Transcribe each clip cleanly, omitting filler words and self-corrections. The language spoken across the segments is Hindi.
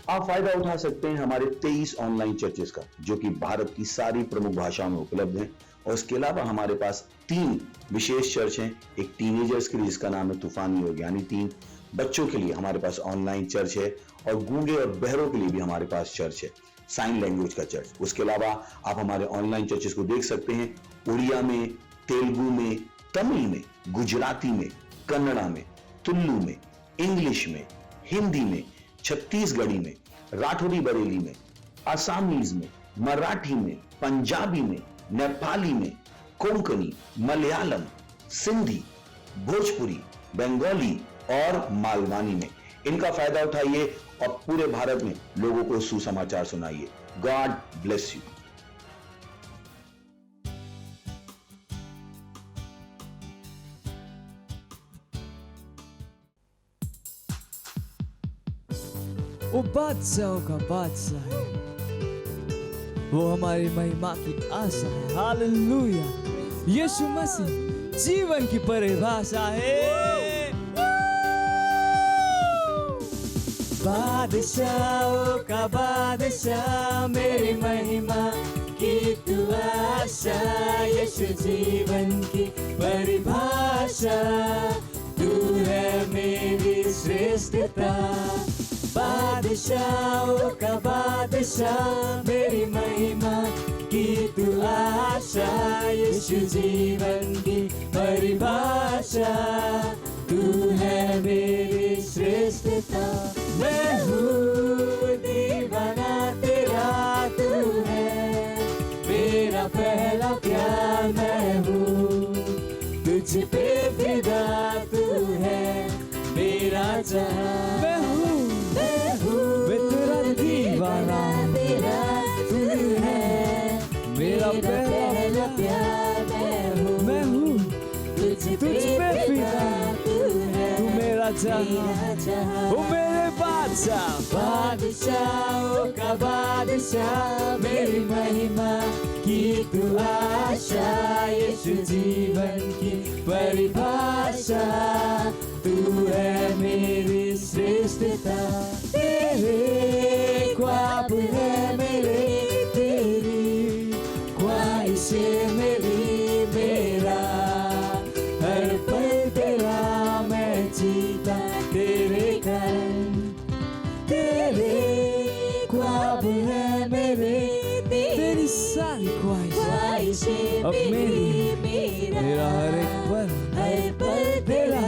आप फायदा उठा सकते हैं हमारे 23 ऑनलाइन चर्चेस का, जो कि भारत की सारी प्रमुख भाषाओं में उपलब्ध हैं। और इसके अलावा हमारे पास 3 विशेष चर्च हैं। एक टीनेजर्स के लिए जिसका नाम है तूफानी योग यानी 3, बच्चों के लिए हमारे पास ऑनलाइन चर्च है, और गूंगे और बहरों के लिए भी हमारे पास चर्च है, साइन लैंग्वेज का चर्च। उसके अलावा आप हमारे ऑनलाइन चर्चेस को देख सकते हैं उड़िया में, तेलुगु में, तमिल में, गुजराती में, कन्नड़ा में, तुलु में, इंग्लिश में, हिंदी में, छत्तीसगढ़ी में, राठौरी बरेली में, आसामीज में, मराठी में, पंजाबी में, नेपाली में, कोंकणी, मलयालम, सिंधी, भोजपुरी, बंगाली और मालवानी में। इनका फायदा उठाइए और पूरे भारत में लोगों को सुसमाचार सुनाइए। God bless you. वो बादशाहों का बादशाह है, वो हमारी महिमा की आशा है। हालेलुया। यीशु मसीह जीवन की परिभाषा है। बादशाहों का बादशाह, मेरी महिमा की तू आशा। यीशु जीवन की परिभाषा, तू है मेरी श्रेष्ठता। बादशाहों का बादशाह, मेरी महिमा की तू आशा। यीशु जीवन की परिभाषा, तू है मेरी श्रेष्ठता। मैं हूँ दीवाना तेरा, तू है मेरा पहला प्यार। मैं हूँ तुझ पे फिदा, तू है मेरा जहां। मैं तेरा दीवाना तेरा, तू है मेरा पहला प्यार। मैं हूँ तुझ पे फिदा, तू मेरा जहां। ओ मेरे बादशाह, बादशाहों का बादशाह, मेरी महिमा की तू आशा। यीशु जीवन की परिभाषा, तू है मेरी श्रेष्ठता। तेरे ख्वाब है मेरे, तेरी ख्वाहिशें मेरी, मेरा हर पल तेरा मैं जीता तेरे कारण। तेरे ख्वाब है मेरे, तेरी सारी ख्वाहिशें अब मेरी, मेरा हर एक पल तेरा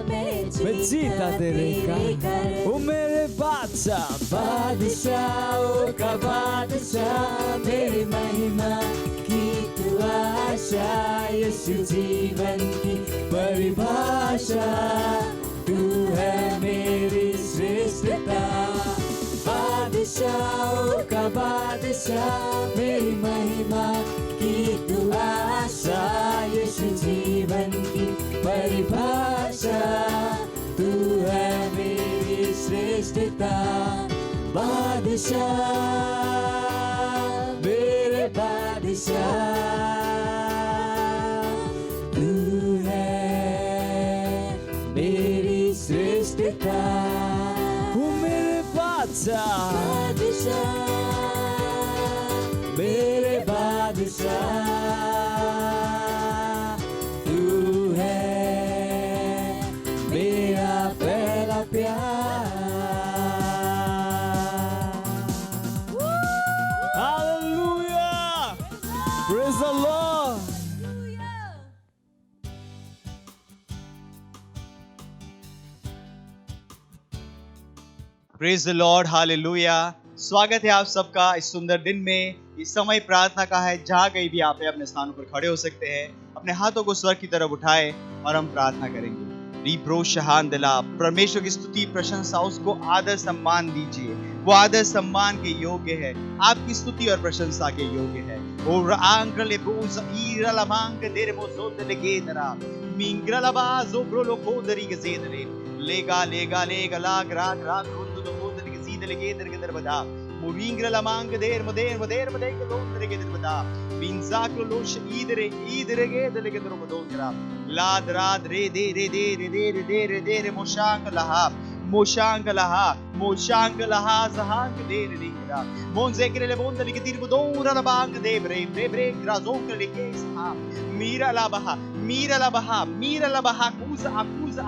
मैं जीता तेरे कारण। ओ मेरे बादशाह, बादशाहों का बादशाह, मेरी महिमा की तू आशा। यीशु जीवन की परिभाषा, तू है मेरी श्रेष्ठता। बादशाहों का बादशाह, मेरी महिमा की तू आशा। यीशु जीवन की परिभाषा, तू है मेरी श्रेष्ठता। बादशाह मेरे बादशाह, तू है मेरी श्रेष्ठता। वो मेरे बादशाह, मेरे बादशाह, तू है मेरा पहला प्यार। Hallelujah! Praise the Lord! Praise the lord, hallelujah. स्वागत है आप सबका इस सुंदर दिन में। इस समय प्रार्थना का है, जहाँ कहीं भी आप अपने स्थानों पर खड़े हो सकते हैं, अपने हाथों को स्वर्ग की तरफ उठाए और हम प्रार्थना करेंगे। रीप्रो शहान दिला, परमेश्वर की स्तुति प्रशंसा, उसको आदर सम्मान दीजिए। वो आदर सम्मान के योग्य है, आपकी स्तुति और प्रशंसा के योग्य है। और आंग्रले बोज ईरला मांग देरे मोसोत लेगेदरा मिंग्रला बाजो ब्रोलो कोदरी गजेदरे लेगा लेगा लेगा लाग राग राग रोंदो दो कोदरी गजीद लेगेदर के दरबदा मुरिंग्रला मांग देर मदेर मदेर मदे के लोंदरे के दरबदा मिंजाक्रो लोश ईदरे ईदरे के दले के दरबदोंगरा लाद राद रे दे रे दे रे दे रे दे रे दे रे मोशांग लहा Moshangalaha, Moshangalaha, Zahang de Ringa, Monzekele Mondali Tirbudo, Rabang de Brave, Grazon Lekesa, Mira Labaha, Mira Labaha, Mira Labaha, Accusa,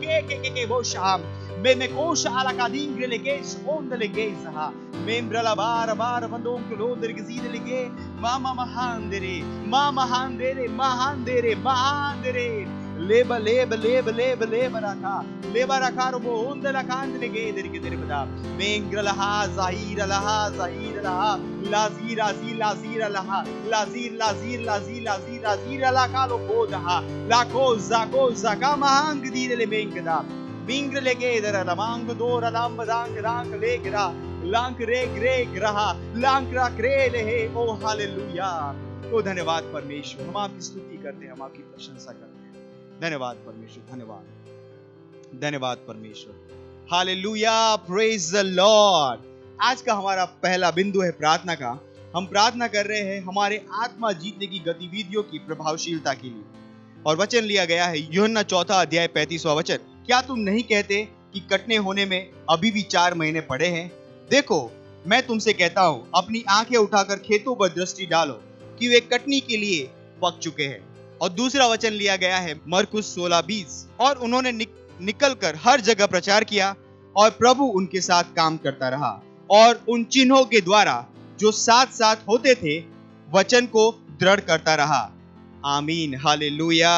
Ke Bosham. Me kosha ala kadingre legesh onda legezaha membra la bara vandon kloder gezide lege mama mahandere leba raka robo onda la kand lege derge derbada mengra laha zahira laha lazira laha lazir la kalo kodaha la koza kama hang dire le mengda Bingre legedera la mango dora lamba dang legera lank re graha lankra krele हे ओ हालेलुया ओ धन्यवाद परमेश्वर हम आपकी स्तुति करते हैं हम आपकी प्रशंसा करते हैं धन्यवाद परमेश्वर धन्यवाद परमेश्वर हालेलुया प्रेज द लॉर्ड आज का हमारा पहला बिंदु है प्रार्थना का हम प्रार्थना कर रहे हैं हमारे आत्मा जीतने की गतिविधियों की प्रभावशीलता के लिए और वचन लिया गया है यूहन्ना 4 अध्याय 35वां वचन क्या तुम नहीं कहते कि कटने होने में अभी भी 4 महीने पड़े हैं देखो मैं तुमसे कहता हूं अपनी आंखें उठाकर खेतों पर दृष्टि डालो कि वे कटनी के लिए पक चुके हैं और दूसरा वचन लिया गया है मरकुस 16:20 और उन्होंने निकलकर हर जगह प्रचार किया और प्रभु उनके साथ काम करता रहा और उन चिन्हों के द्वारा जो साथ साथ होते थे वचन को दृढ़ करता रहा आमीन हालेलुया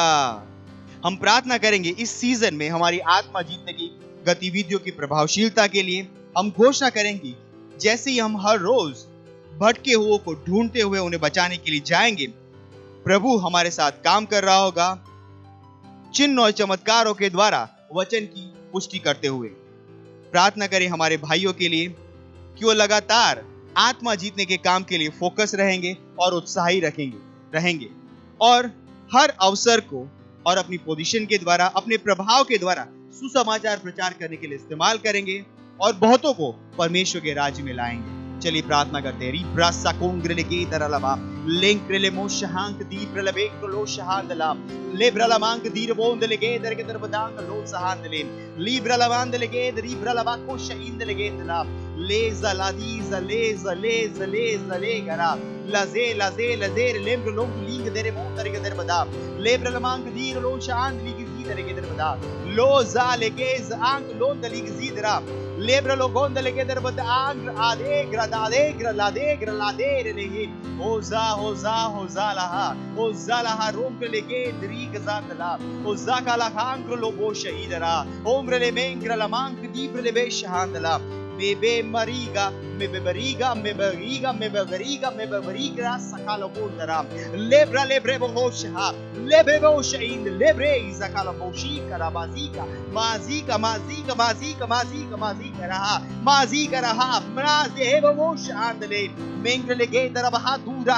हम प्रार्थना करेंगे इस सीजन में हमारी आत्मा जीतने की गतिविधियों की प्रभावशीलता के लिए हम घोषणा करेंगे जैसे ही हम हर रोज भटके हुओं को ढूंढते हुए उन्हें बचाने के लिए जाएंगे प्रभु हमारे साथ काम कर रहा होगा चिन्ह और चमत्कारों के द्वारा वचन की पुष्टि करते हुए प्रार्थना करें हमारे भाइयों के लिए कि वो लगातार आत्मा जीतने के काम के लिए फोकस रहेंगे और उत्साही रहेंगे और हर अवसर को और अपनी पोजीशन के द्वारा अपने प्रभाव के द्वारा सुसमाचार प्रचार करने के लिए इस्तेमाल करेंगे और बहुतों को परमेश्वर के राज्य में लाएंगे चलिए प्रार्थना करते हैं रिब्रासा कोंग्रेले के तरलबा लेंक्रेले मोशहांक दीप्रलबे क्लो शहांदला लेब्रलमांक दीरबोंदले के दरके दरबदांग लो सहांदले लिब्रलवांदले के दरीब्रलबा को शहींदले के दला लेजा लादीजा ले गरा लजे लेब्र लोंग लीग देरे मोंदरे के दरबदा लेब्रलमांक दीर लो शहांदली की दीदरे के दरबदा लो जा लेगेज आंक लोंदली की दीदरा लेब्र लो गोंदले के दरबदा आंक आदे लादे रे होजा लाहा रोम के लेके दरी गजातला होजा काला खांक लो बो शहीदरा ओम्र ले मेंग्र लमांक दीप्र ले बे शहांदला बेबे मरीगा मेबरीगा सकालो बोंदरा लेब्रे बोशहा लेब्रे बोशिंद लेब्रे सकालो बोशी करा माजी रहा मराजे बोश आंदले मेंग्र लेके दरबहा दूरा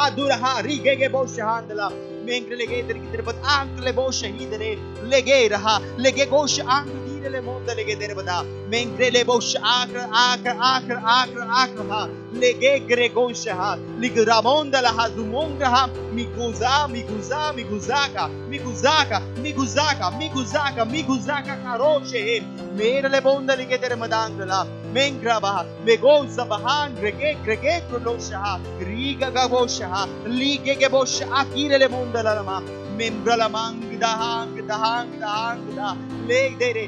अदुरहा रिगे बो शहांदला मेंग्रे लेगे इधर की तरफ आंकले बो शहीद रे लेगे गोश आंक दीरे ले मोंद लेगे तेरे बता मेंग्रे ले बोश आकर हा लेगे ग्रे गोश हा लिगरा मोंदला हा जुमोंग हा मिगुजाका कारोशे मेरे ले बोंद लेगे तेरे मदांगला मेंग्रा बहा मेगो सबहान ग्रेगे क्रोलोशा रीगा गबोशा लीगे के बोश आकीरे ले मोंदला लमा मेंब्रला मांग दहांग ले दे रे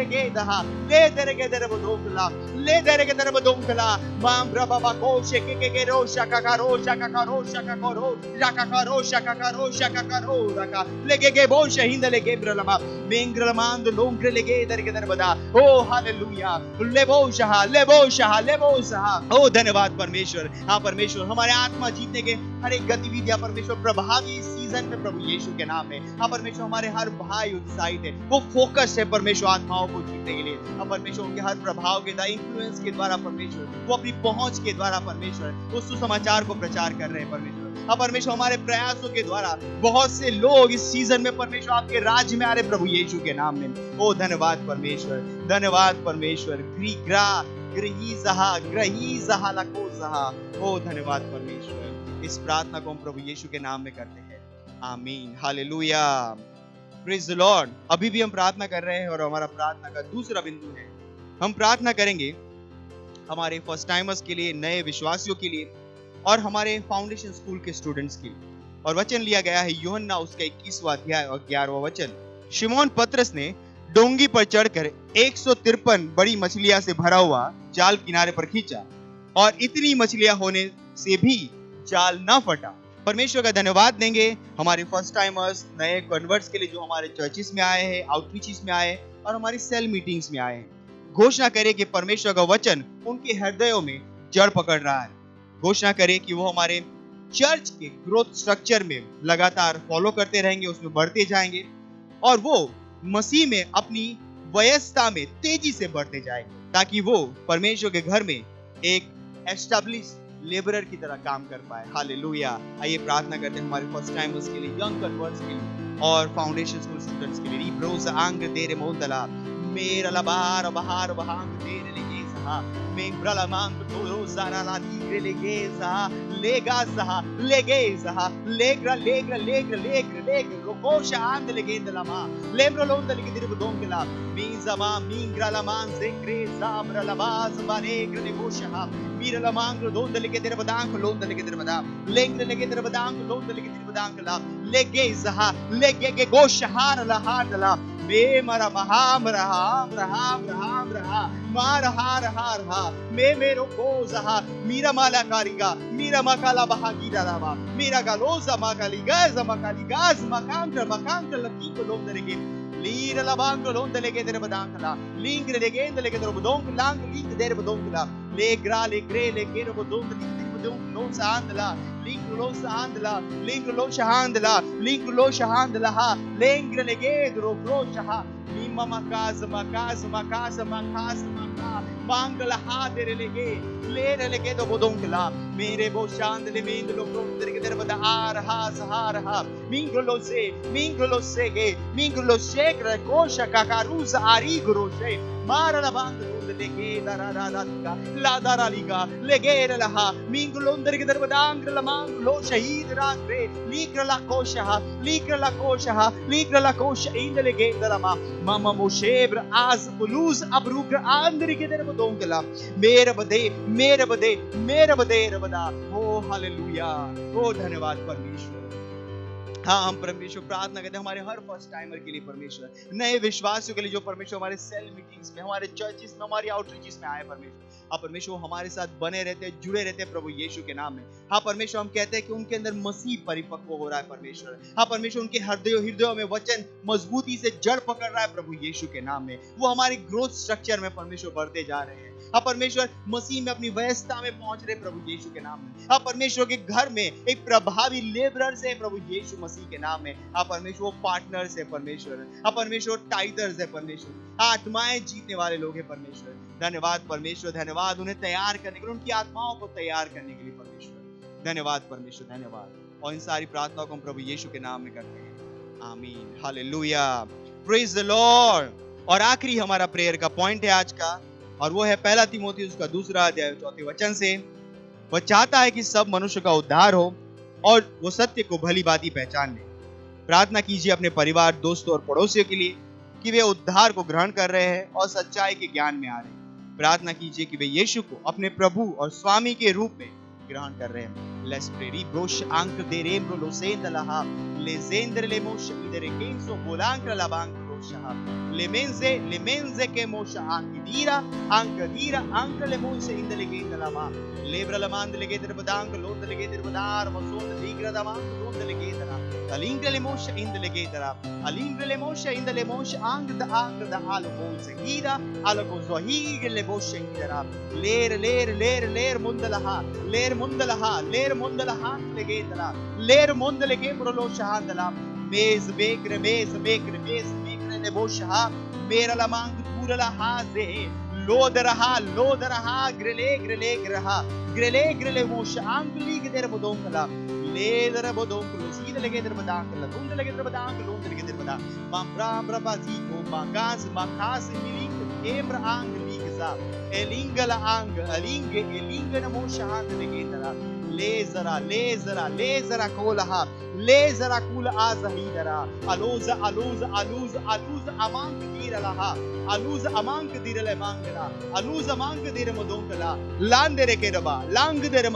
के दहा ले दे रे के दर बदोंगला मांब्रा बाबा कोशे के रोशा का रका लेगे के बोश हिंद लेगे ब्रलमा मेंग्रलमांद लोंग्रे लेगे दर के दर बदा ओ हालेलुया लेबोशा ओ धन्यवाद परमेश्वर हाँ परमेश्वर हमारे आत्मा जीतने के हर एक गतिविधियां परमेश्वर प्रभावी सीजन में प्रभु यीशु के नाम में हाँ परमेश्वर हमारे हर भाई उत्साहित है वो फोकस है परमेश्वर आत्माओं को जीतने के लिए हाँ परमेश्वर उनके हर प्रभाव के द्वारा इन्फ्लुएंस के द्वारा परमेश्वर वो अपनी पहुंच के द्वारा परमेश्वर वो सुसमाचार को प्रचार कर रहे हैं परमेश्वर हाँ परमेश्वर, हमारे प्रयासों के द्वारा बहुत से लोग इस सीजन में परमेश्वर आपके राज्य में आ रहे प्रभु यीशु के नाम में। ओ धन्यवाद परमेश्वर, धन्यवाद परमेश्वर। ओ धन्यवाद परमेश्वर। इस प्रार्थना को हम प्रभु यीशु के नाम में करते हैं, आमीन, हालेलुया, प्रेज द लॉर्ड। अभी भी हम प्रार्थना कर रहे हैं और हमारा प्रार्थना का दूसरा बिंदु है, हम प्रार्थना करेंगे हमारे फर्स्ट टाइमर्स के लिए, नए विश्वासियों के लिए और हमारे फाउंडेशन स्कूल के स्टूडेंट्स के लिए। और वचन लिया गया है यूहन्ना उसका 21वां अध्याय और 11वां वचन। शिमोन पतरस ने डोंगी पर चढ़कर 153 बड़ी मछलियां से भरा हुआ जाल किनारे पर खींचा और इतनी मछलियां होने से भी जाल न फटा। परमेश्वर का धन्यवाद देंगे हमारे फर्स्ट टाइमर्स, नए कन्वर्ट्स के लिए जो हमारे चर्चिस में आए हैं, आउटरीचेस में आए और हमारी सेल मीटिंग्स में आए हैं। घोषणा करें कि परमेश्वर का वचन उनके हृदयों में जड़ पकड़ रहा है। घोषणा करें कि वो हमारे चर्च के ग्रोथ स्ट्रक्चर में लगातार फॉलो करते रहेंगे, उसमें बढ़ते जाएंगे और वो मसीह में अपनी वयस्ता में तेजी से बढ़ते जाएंगे, ताकि वो परमेश्वर के घर में एक एस्टैब्लिश लेबरर की तरह काम कर पाए। हालेलुया। आइए प्रार्थना करते हैं हमारे फर्स्ट टाइमर्स के लिए, यंग कन्वर्ट्स के लिए और फाउंडेशन स्कूल स्टूडेंट्स के लिए। ब्रोज आंग तेरे मोदला मेरा लबार बहार बहांग तेरे लेगे सहा मेंब्रला मांग तोरो जारा ला नीरे लेगे सहा लेगा सहा लेगे सहा लेग्रा लेग्रा लेग्रा लेग्रा लेग्रा रोकोशा आंद लेगे दलामा लेम्रो लोंद लेगे दिर बदोंगला मीज़मा मींग्रा लमान ज़ेक्रे ज़ाब्रा लबाज़ बारेग्रा लेगोशा मीरा लमांग लोंद लेगे दिर बदांग लोंद लेगे दिर बदांग लेंग्रा लेगे दिर बदांग लोंद लेगे दिर बदांग ला लेगे सहा लेगे के गोशहार लहार दला बे मरा महाम रहाम रहाम रहाम रहा मार हार हार हा मे मेरो को जहा मीरा माला कारिगा मीरा मकाला बहागीरा रावा मीरा गालोजा मकाली गाज मकांग्र मकांग्र लकी को लोम दरेगे लीर लबांग लोम दलेगे तेरे बदांगला लिंग लेगे दलेगे तेरे बदोंग लांग लिंग तेरे बदोंगला ले ग्रा ले ग्रे ले के बदोंग तेरे बदोंग नो सांदला लिंग लो शहांदला हा लेंग्र लेगे द्रो ग्रो शहा नीमा मकाज मकाज मकाज मकाज मका बांगला हा तेरे लेगे तो बोदोंगला मेरे बो शांद ले मेंद लो ग्रो तेरे के तेरे बदा आर हा सहार हा मिंगलो से गे मिंगलो शेक रे कोशा काकारूज आरी गुरो शे मार la bang लेगे दरा ला दरा लिगा लेगे लहा मिंगलोंदर के दरबदांग लमांग लो शहीद रात्रे लीक्र ला कोशा इंद लेगे दरमा मामा मोशेब्र आज पुलूस अब्रुग्र आंदरी के दरबदोंगला मेरे बदे रबदा। ओ हालेलुया, ओ धन्यवाद परमेश्वर। हाँ, हम परमेश्वर प्रार्थना करते हैं हमारे हर फर्स्ट टाइमर के लिए, परमेश्वर नए विश्वासियों के लिए जो परमेश्वर हमारे सेल मीटिंग्स में, हमारे चर्चिस में, हमारी आउटरीचेस में आए परमेश्वर। हाँ परमेश्वर, हमारे साथ बने रहते हैं, जुड़े रहते हैं प्रभु यीशु के नाम में। हाँ परमेश्वर, हम कहते हैं कि उनके अंदर मसीह परिपक्व हो रहा है परमेश्वर। हाँ परमेश्वर, उनके हृदयों में वचन मजबूती से जड़ पकड़ रहा है प्रभु यीशु के नाम में। वो हमारी ग्रोथ स्ट्रक्चर में परमेश्वर बढ़ते जा रहे हैं। हाँ परमेश्वर, मसीह में अपनी वयस्ता में पहुंच रहे प्रभु यीशु के नाम में। हाँ परमेश्वर के घर में एक प्रभावी लेबरर्स है प्रभु यीशु मसीह के नाम में। हाँ परमेश्वर, पार्टनर्स है परमेश्वर। हाँ परमेश्वर, टाइटर्स है परमेश्वर। आत्माएं जीतने वाले लोग हैं परमेश्वर। धन्यवाद परमेश्वर, धन्यवाद उन्हें तैयार करने के लिए, उनकी आत्माओं को तैयार करने के लिए परमेश्वर। धन्यवाद परमेश्वर, धन्यवाद। और इन सारी प्रार्थनाओं को हम प्रभु यीशु के नाम में करते हैं, आमीन, हालेलुया, प्रेज द लॉर्ड। और आखिरी हमारा प्रेयर का पॉइंट है आज का, और वो है 1 तीमुथियुस उसका 2 अध्याय 4 वचन से। वह चाहता है कि सब मनुष्य का उद्धार हो और वो सत्य को भली भांति पहचान ले। प्रार्थना कीजिए अपने परिवार, दोस्तों और पड़ोसियों के लिए कि वे उद्धार को ग्रहण कर रहे हैं और सच्चाई के ज्ञान में आ रहे हैं। प्रार्थना कीजिए कि वे यीशु को अपने प्रभु और स्वामी के रूप में ग्रहण कर रहे हैं। Let's pray. रिब्रोश आंक दे रेम्रो लोसेंदलहा लेजेंद्र लेमोश इदरे केंसो बोलांक लाबांक रोशहा लेमेंजे के मोशा आंक दीरा आंक लेमोश इंदले केंदलामा लेब्रलमांद लेगे दरबदांक लोंद लेगे दरबदार मसोंद दीग्रदमा लोंद लेगे दरा अलिंग्रले मोश इंदले गेदरा अलिंग्रले मोश इंदले मोश आंक द आलको ज़हीरा आलको ज़हीगले मोश इंदरा लेर मुंदलहा लेगे दरा लेर मुंदले के ब्रलो शहादला मेज बेकर ले मोशहा मेरा लमांग पूरला हाजे लोद रहा ग्रेले मोश आंक लीग देर बदोंगला Ledere bodonkulu, sidele gedere badankala, lundele gedere badankala, lundele gedere badankala. Mambra baziko, mangas, makas, miling, emra ang ligza. Elingala ang, elinga na mo shahad legedara. Lezara kolaha. Lezara kula azahidara. Aluza amank diralaha. Aluza amank dirale mangala. Aluza amank dire modonkala. Landere kedaba, langdere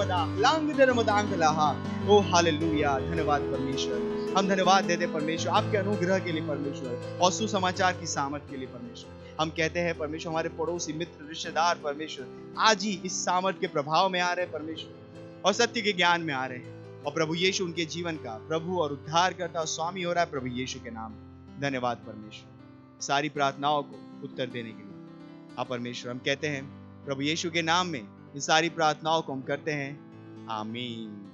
madangala. Oh hallelujah, धन्यवाद परमेश्वर। हम धन्यवाद देते परमेश्वर आपके अनुग्रह के लिए परमेश्वर और सुसमाचार की सामर्थ के लिए परमेश्वर। हम कहते हैं परमेश्वर हमारे पड़ोसी मित्र रिश्तेदार परमेश्वर आज ही इस सामर्थ के प्रभाव में आ रहे हैं परमेश्वर और सत्य के ज्ञान में आ रहे हैं और प्रभु यीशु उनके जीवन का प्रभु और उद्धार करता और स्वामी हो रहा है प्रभु यीशु के नाम में। धन्यवाद परमेश्वर सारी प्रार्थनाओं को उत्तर देने के लिए। हाँ परमेश्वर हम कहते हैं प्रभु यीशु के नाम में इन सारी प्रार्थनाओं को हम करते हैं, आमीन।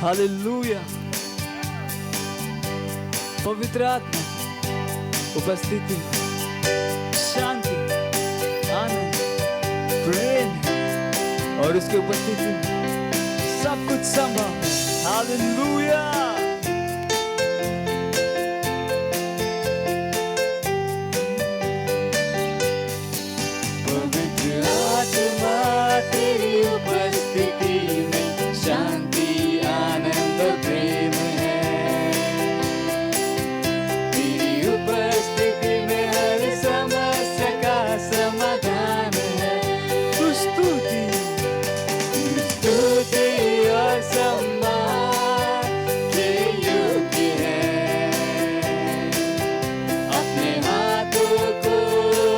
हालेलुया। पवित्र आत्मा उपस्थिति, शांति, आनंद, प्रेम और उसके उपस्थिति में सब कुछ संभव। हालेलुया। पवित्र आत्मा तेरी उपस्थिति में शांति आनंद प्रेम है। तेरी उपस्थिति में हर समस्या का समाधान है। तू स्तुति और सम्मान के योग्य है। अपने हाथों को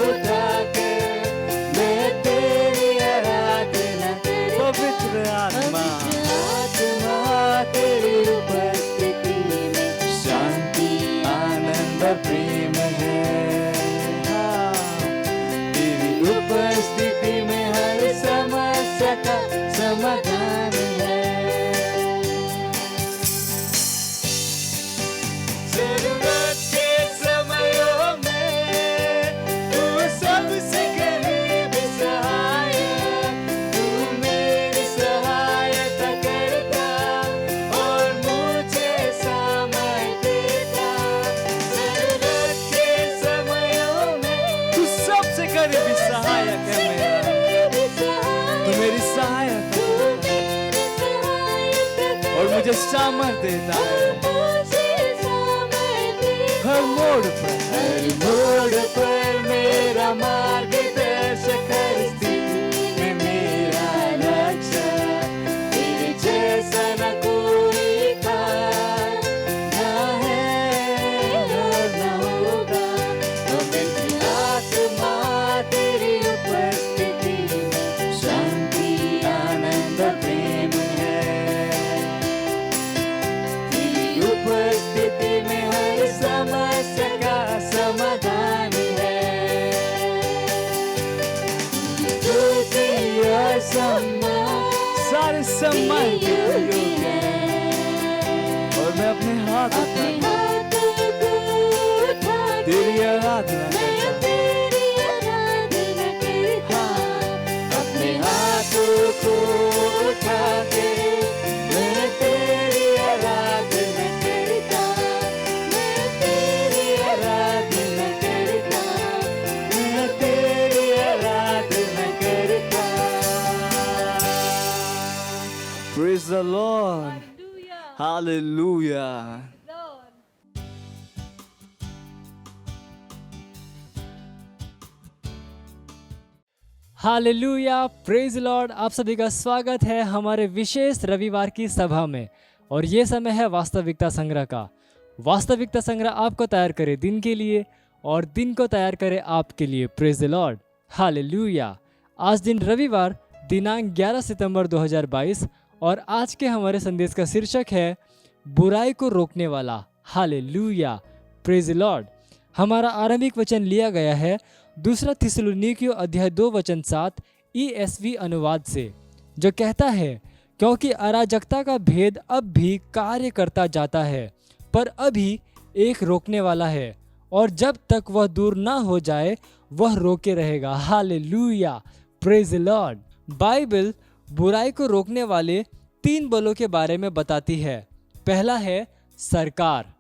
उठाकर मैं तेरी आराधना। पवित्र आत्मा तेरी उपस्थिति में शांति आनंद प्रेम है। तेरी उपस्थिति में हर समस्या का समाधान है। जरूरत के समयों में तू सबसे करीब सहायक, तू मेरी सहायता करता और मुझे सामर्थ देता। जरूरत के समयों में तू सबसे करीबी सहायक है मेरा। तू मेरी सहायता और मुझे सामर्थ देता है। हर मोड़ पर मेरा मार्गदर्शक, हर स्थिति में मेरा रक्षक। तेरे जैसा न कोई था, ना है और न होगा। पवित्र आत्मा तेरी उपस्थिति में शांति आनंद प्रेम है। तेरी उपस्थिति में हर समस्या का समाधान है। स्तुति और सम्मान सारे सम्मान के योग्य है। और मैं अपने हाथ उठा तेरी आराधना करता। अपने हाथों को उठा के मैं तेरी आराधना करता। मैं तेरी आराधना करता। मैं तेरी आराधना करता। Praise the Lord. Hallelujah. Hallelujah, praise Lord. आप सभी का स्वागत है हमारे विशेष रविवार की सभा में। और ये समय है वास्तविकता संग्रह का। वास्तविकता संग्रह आपको तैयार करे दिन के लिए और दिन को तैयार करे आपके लिए। Praise the lord, hallelujah. आज दिन रविवार दिनांक 11 सितंबर 2022 और आज के हमारे संदेश का शीर्षक है बुराई को रोकने वाला। Hallelujah, praise the Lord. हमारा आरंभिक वचन लिया गया है 2 थिस्सलुनीकियों अध्याय 2 वचन 7। ESV अनुवाद से, जो कहता है, क्योंकि अराजकता का भेद अब भी कार्य करता जाता है, पर अभी एक रोकने वाला है, और जब तक वह दूर ना हो जाए वह रोके रहेगा। Hallelujah, praise the Lord. Bible बुराई को रोकने वाले 3 बलों के बारे में बताती है। पहला है सरकार।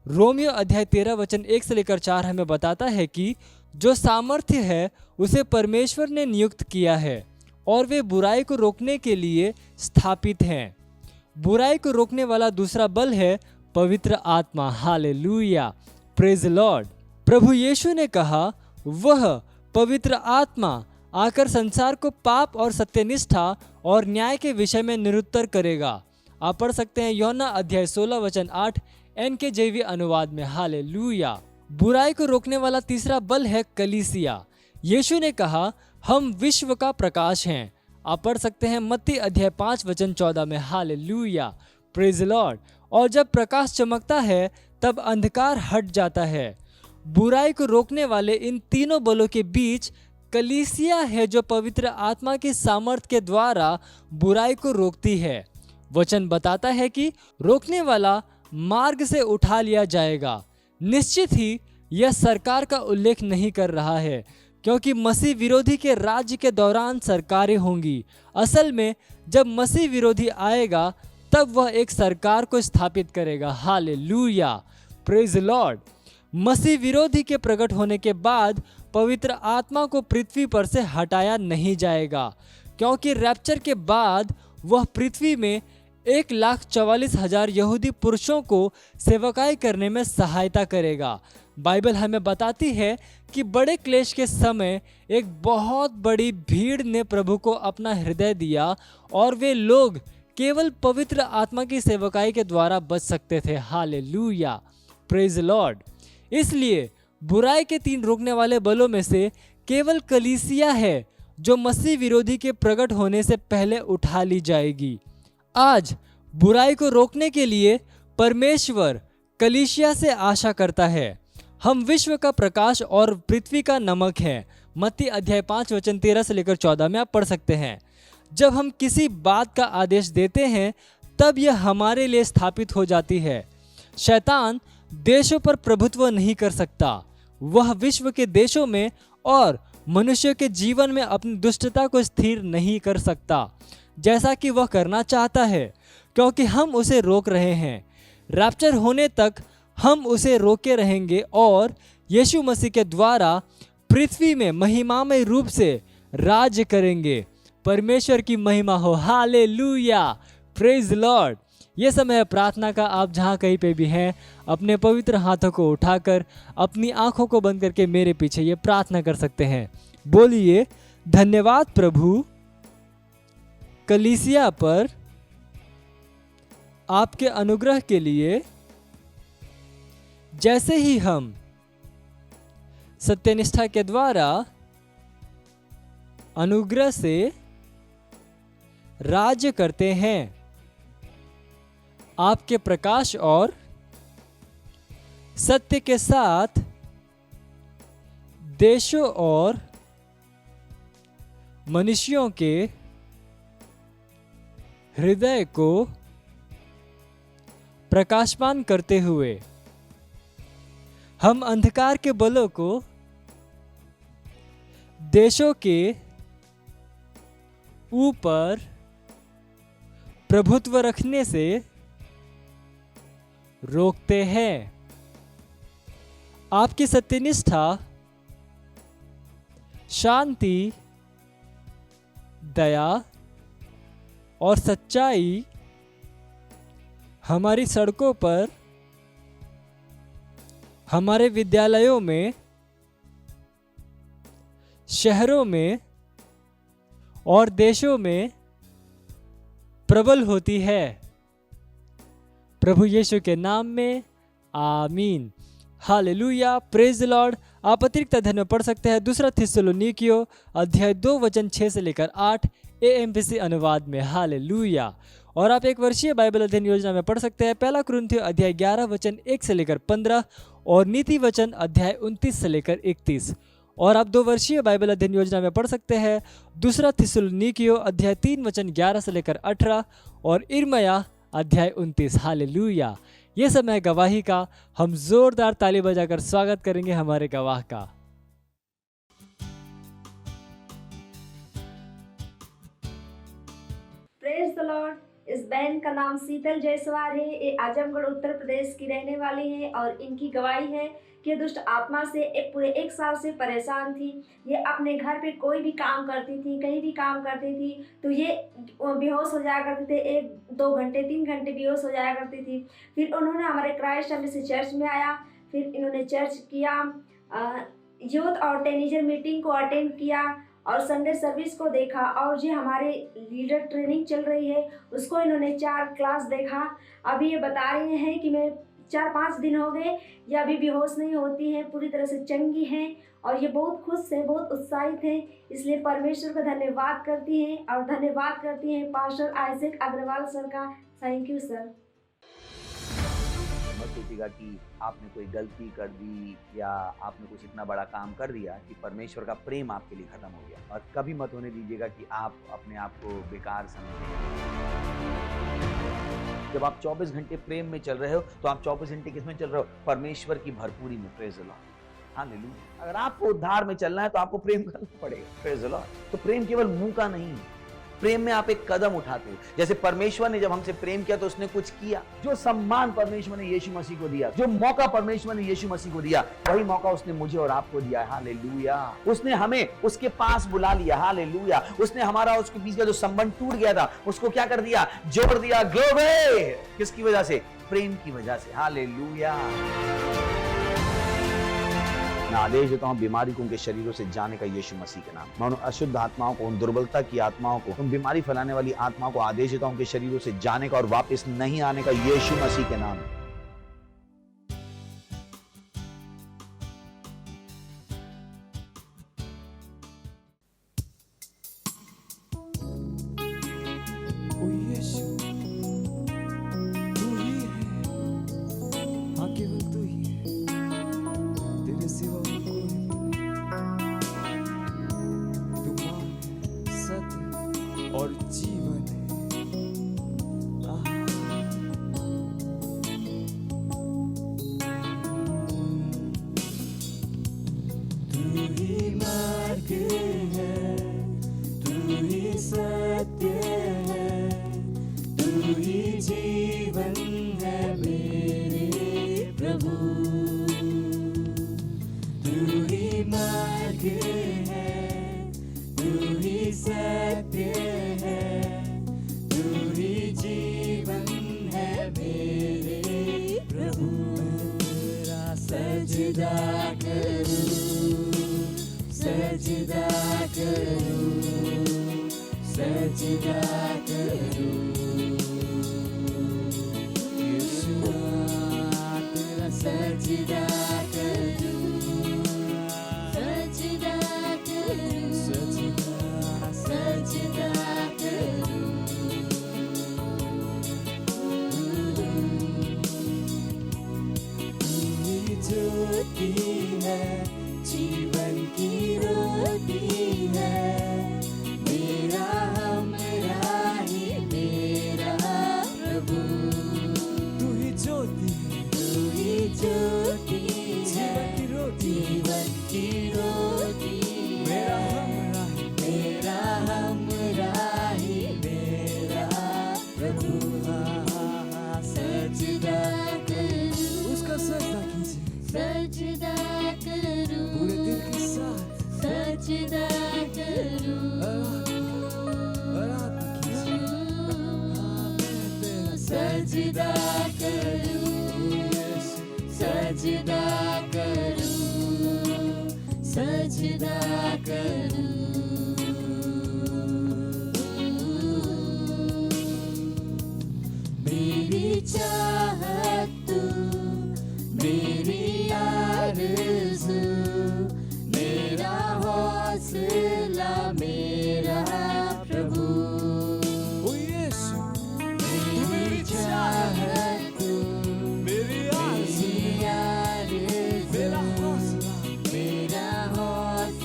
रोमियो अध्याय 13 वचन 1 से लेकर 4 हमें बताता है कि जो सामर्थ्य है उसे परमेश्वर ने नियुक्त किया है और वे बुराई को रोकने के लिए स्थापित हैं। बुराई को रोकने वाला दूसरा बल है पवित्र आत्मा। Hallelujah, praise the lord. प्रभु यीशु ने कहा वह पवित्र आत्मा आकर संसार को पाप और सत्यनिष्ठा और न्याय के विषय में निरुत्तर करेगा। आप पढ़ सकते हैं यूहन्ना अध्याय 16 वचन 8 NKJV अनुवाद में। हालेलुया। बुराई को रोकने वाला तीसरा बल है कलीसिया। यीशु ने कहा हम विश्व का प्रकाश हैं। आप पढ़ सकते हैं मत्ती अध्याय 5 वचन 14 में। Hallelujah, praise the Lord. और जब प्रकाश चमकता है तब अंधकार हट जाता है। बुराई को रोकने वाले इन तीनों बलों के बीच कलीसिया है, जो पवित्र आत्मा की सामर्थ के द्वारा बुराई को रोकती है। वचन बताता है कि रोकने वाला मार्ग से उठा लिया जाएगा। निश्चित ही यह सरकार का उल्लेख नहीं कर रहा है, क्योंकि मसीह विरोधी के राज्य के दौरान सरकारें होंगी। असल में जब मसीह विरोधी आएगा तब वह एक सरकार को स्थापित करेगा। Hallelujah, praise the lord. मसीह विरोधी के प्रकट होने के बाद पवित्र आत्मा को पृथ्वी पर से हटाया नहीं जाएगा, क्योंकि रैप्चर के बाद वह पृथ्वी में 1,44,000 यहूदी पुरुषों को सेवकाई करने में सहायता करेगा। बाइबल हमें बताती है कि बड़े क्लेश के समय एक बहुत बड़ी भीड़ ने प्रभु को अपना हृदय दिया और वे लोग केवल पवित्र आत्मा की सेवकाई के द्वारा बच सकते थे। Hallelujah, praise the Lord. इसलिए बुराई के 3 रोकने वाले बलों में से केवल कलीसिया है जो मसीह विरोधी के प्रकट होने से पहले उठा ली जाएगी। आज बुराई को रोकने के लिए परमेश्वर कलीसिया से आशा करता है। हम विश्व का प्रकाश और पृथ्वी का नमक हैं। मत्ती अध्याय 5 वचन 13 से लेकर 14 में आप पढ़ सकते हैं। जब हम किसी बात का आदेश देते हैं तब यह हमारे लिए स्थापित हो जाती है। शैतान देशों पर प्रभुत्व नहीं कर सकता। वह विश्व के देशों में और मनुष्य के जीवन में अपनी दुष्टता को स्थिर नहीं कर सकता, जैसा कि वह करना चाहता है, क्योंकि हम उसे रोक रहे हैं। रैप्चर होने तक हम उसे रोके रहेंगे और यीशु मसीह के द्वारा पृथ्वी में महिमामय रूप से राज्य करेंगे। परमेश्वर की महिमा हो। Hallelujah, praise the Lord. ये समय है प्रार्थना का। आप जहाँ कहीं पे भी हैं अपने पवित्र हाथों को उठाकर अपनी आंखों को बंद करके मेरे पीछे ये प्रार्थना कर सकते हैं। बोलिए, धन्यवाद प्रभु कलीसिया पर आपके अनुग्रह के लिए। जैसे ही हम सत्यनिष्ठा के द्वारा अनुग्रह से राज्य करते हैं, आपके प्रकाश और सत्य के साथ देशों और मनुष्यों के हृदय को प्रकाशमान करते हुए हम अंधकार के बलों को देशों के ऊपर प्रभुत्व रखने से रोकते हैं। आपकी सत्यनिष्ठा, शांति, दया और सच्चाई हमारी सड़कों पर, हमारे विद्यालयों में, शहरों में और देशों में प्रबल होती है। प्रभु यीशु के नाम में आमीन। Hallelujah, praise the Lord. आप अतिरिक्त अध्ययन में पढ़ सकते हैं 2 थिस्सलुनीकियों अध्याय 2 वचन 6 से लेकर 8 AMPC अनुवाद में। हालेलुया। और आप एक वर्षीय बाइबल अध्ययन योजना में पढ़ सकते हैं 1 कुरिन्थियों अध्याय 11 वचन 1 से लेकर 15 और नीति वचन अध्याय 29 से लेकर 31। और आप 2 वर्षीय बाइबल अध्ययन योजना में पढ़ सकते हैं 2 थिस्सलुनीकियों अध्याय 3 वचन 11 से लेकर 18 और इर्मया अध्याय 29। हालेलुया। ये समय है गवाही का। हम जोरदार ताली बजाकर स्वागत करेंगे हमारे गवाह का। Praise the Lord. इस बहन का नाम शीतल जायसवाल है। ये आजमगढ़ उत्तर प्रदेश की रहने वाली है और इनकी गवाही है कि दुष्ट आत्मा से पूरे 1 साल से परेशान थी। ये अपने घर पे कोई भी काम करती थी, कहीं भी काम करती थी तो ये बेहोश हो जाया करते थे। 1-2 घंटे 3 घंटे बेहोश हो जाया करती थी। फिर उन्होंने हमारे क्राइस्ट से चर्च में आया। फिर इन्होंने चर्च किया, यूथ और टीनेजर मीटिंग को अटेंड किया और संडे सर्विस को देखा और ये हमारे लीडर ट्रेनिंग चल रही है उसको इन्होंने 4 क्लास देखा। अभी ये बता रहे हैं कि मैं 4-5 दिन हो गए, ये अभी बेहोश नहीं होती हैं, पूरी तरह से चंगी हैं और ये बहुत खुश हैं, बहुत उत्साहित हैं। इसलिए परमेश्वर का धन्यवाद करती हैं और धन्यवाद करती हैं पास्टर आइजैक अग्रवाल सर का। Thank you sir. मत सोचिएगा कि आपने कोई गलती कर दी या आपने कुछ इतना बड़ा काम कर दिया कि परमेश्वर का प्रेम आपके लिए खत्म हो गया। और कभी मत होने दीजिएगा कि आप अपने आप को बेकार समझें। जब आप 24 घंटे प्रेम में चल रहे हो तो आप 24 घंटे किस में चल रहे हो? परमेश्वर की भरपूरी में। Praise the lord. हालेलुया। अगर आपको उद्धार में चलना है तो आपको प्रेम करना पड़ेगा। Praise the Lord. तो प्रेम केवल मुंह का नहीं है, प्रेम में आप एक कदम उठाते हो। जैसे परमेश्वर ने जब हमसे प्रेम किया तो उसने कुछ किया। जो सम्मान परमेश्वर ने यीशु मसीह को दिया, जो मौका परमेश्वर ने यीशु मसीह को दिया, वही मौका उसने मुझे और आपको दिया। हालेलुया। उसने हमें उसके पास बुला लिया। हालेलुया। उसने हमारा उसके बीच का जो संबंध टूट गया था उसको क्या कर दिया? जोड़ दिया। ग्लोरी। किसकी वजह से? प्रेम की वजह से। हालेलुया। मैं आदेश देता हूं बीमारी को उनके शरीरों से जाने का यीशु मसीह के नाम। मैं उन अशुद्ध आत्माओं को, उन दुर्बलता की आत्माओं को, उन बीमारी फैलाने वाली आत्माओं को आदेश देता हूं उनके शरीरों से जाने का और वापस नहीं आने का यीशु मसीह के नाम। और जीवन तू ही मार्ग है, तू ही सत्य है, तू ही जीवन है मेरे प्रभु। तू ही मार्ग है, तू ही सत्य है, तू ही जीवन है मेरे प्रभु। तेरा सजदा करूं, सजदा करूं, सजदा करूं। यीशुआ तेरा सजदा करूं, सजदा करूं, सजदा सजदा करूं। तू ज्योति है, जीवन की रोटी है, मेरा हमरा ही मेरा प्रभु। तू ही ज्योति, तू ही ज्योति, जीवन की रोटी, जीवन की रोटी, मेरा हमरा ही, मेरा हमरा ही मेरा प्रभु। सजदा करूं, उसका सजदा कीजिए, सजदा करूं, पूरे दिल के साथ सजदा करूं, आराधना कीजिए। सजदा करूं, सजदा करूं, सजदा करूं। मेरी चाहत तू, मेरी आरज़ू, मेरा हौसला मेरा प्रभु। ओ यीशु, मेरी चाहत तू, मेरी आरज़ू, मेरा हौसला, मेरा हौसला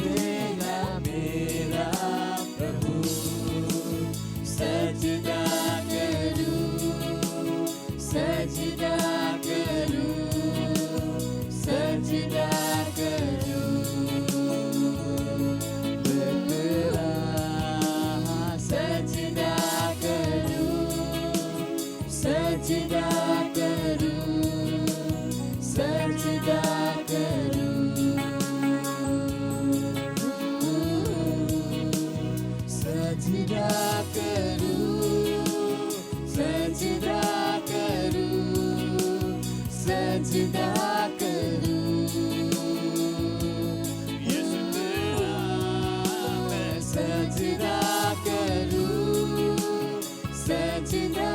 सजदा करूं, सजदा करूं, सजदा करूं, सजदा करूं, सजदा करूं, यीशु तेरा मैं सजदा करूं, सजदा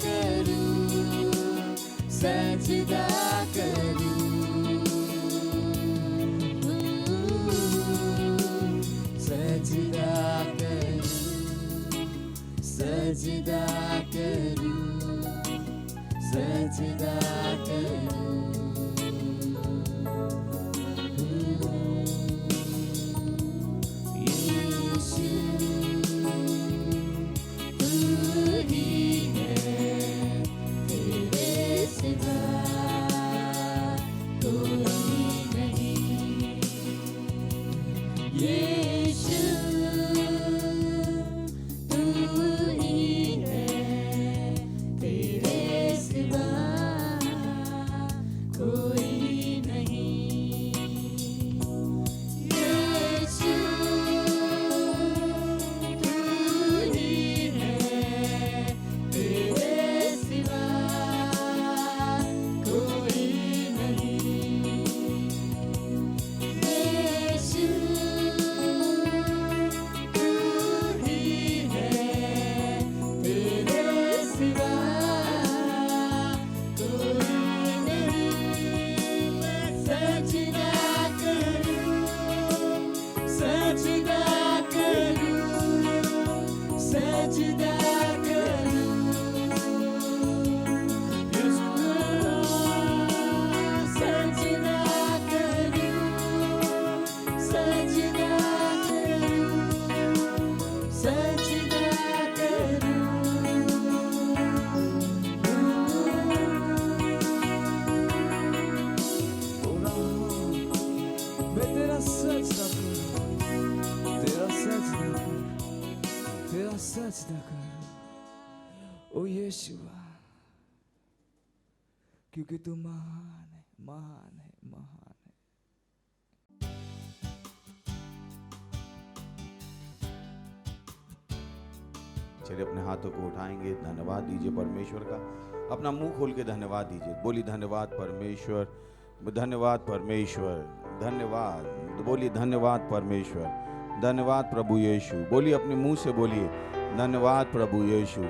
करूं, सजदा करूं, सजदा करूं, सजदा करूं, सजदा करूं, यीशु तू ही है, तेरे सिवा कोई नहीं, यीशु तू ही है, तेरे सिवा कोई नहीं, यीशु तू ही है, तेरे सिवा कोई नहीं, यीशु तू ही है, तेरे सिवा कोई नहीं, मैं सजदा करूं, सजदा करूं, सजदा करूं, यीशु सजदा करूं, सजदा करूं, सजदा करूं, मैं तेरा सजदा करूं, तेरा सजदा करूं, तेरा सजदा करूं, ओ यीशुआ, क्योंकि तू महान है, महान है, महान है। चलिए अपने हाथों को उठाएंगे, धन्यवाद दीजिए परमेश्वर का। अपना मुंह खोल के धन्यवाद दीजिए। बोलिए धन्यवाद परमेश्वर, धन्यवाद परमेश्वर, धन्यवाद। बोलिए धन्यवाद परमेश्वर, धन्यवाद प्रभु यीशु। बोलिए अपने मुंह से बोलिए धन्यवाद प्रभु यीशु,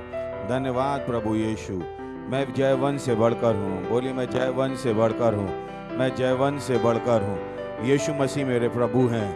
धन्यवाद प्रभु यीशु। मैं जयवंत से बढ़कर हूँ। बोलिए मैं जयवंत से बढ़कर हूँ, मैं जयवंत से बढ़कर हूँ। यीशु मसीह मेरे प्रभु हैं,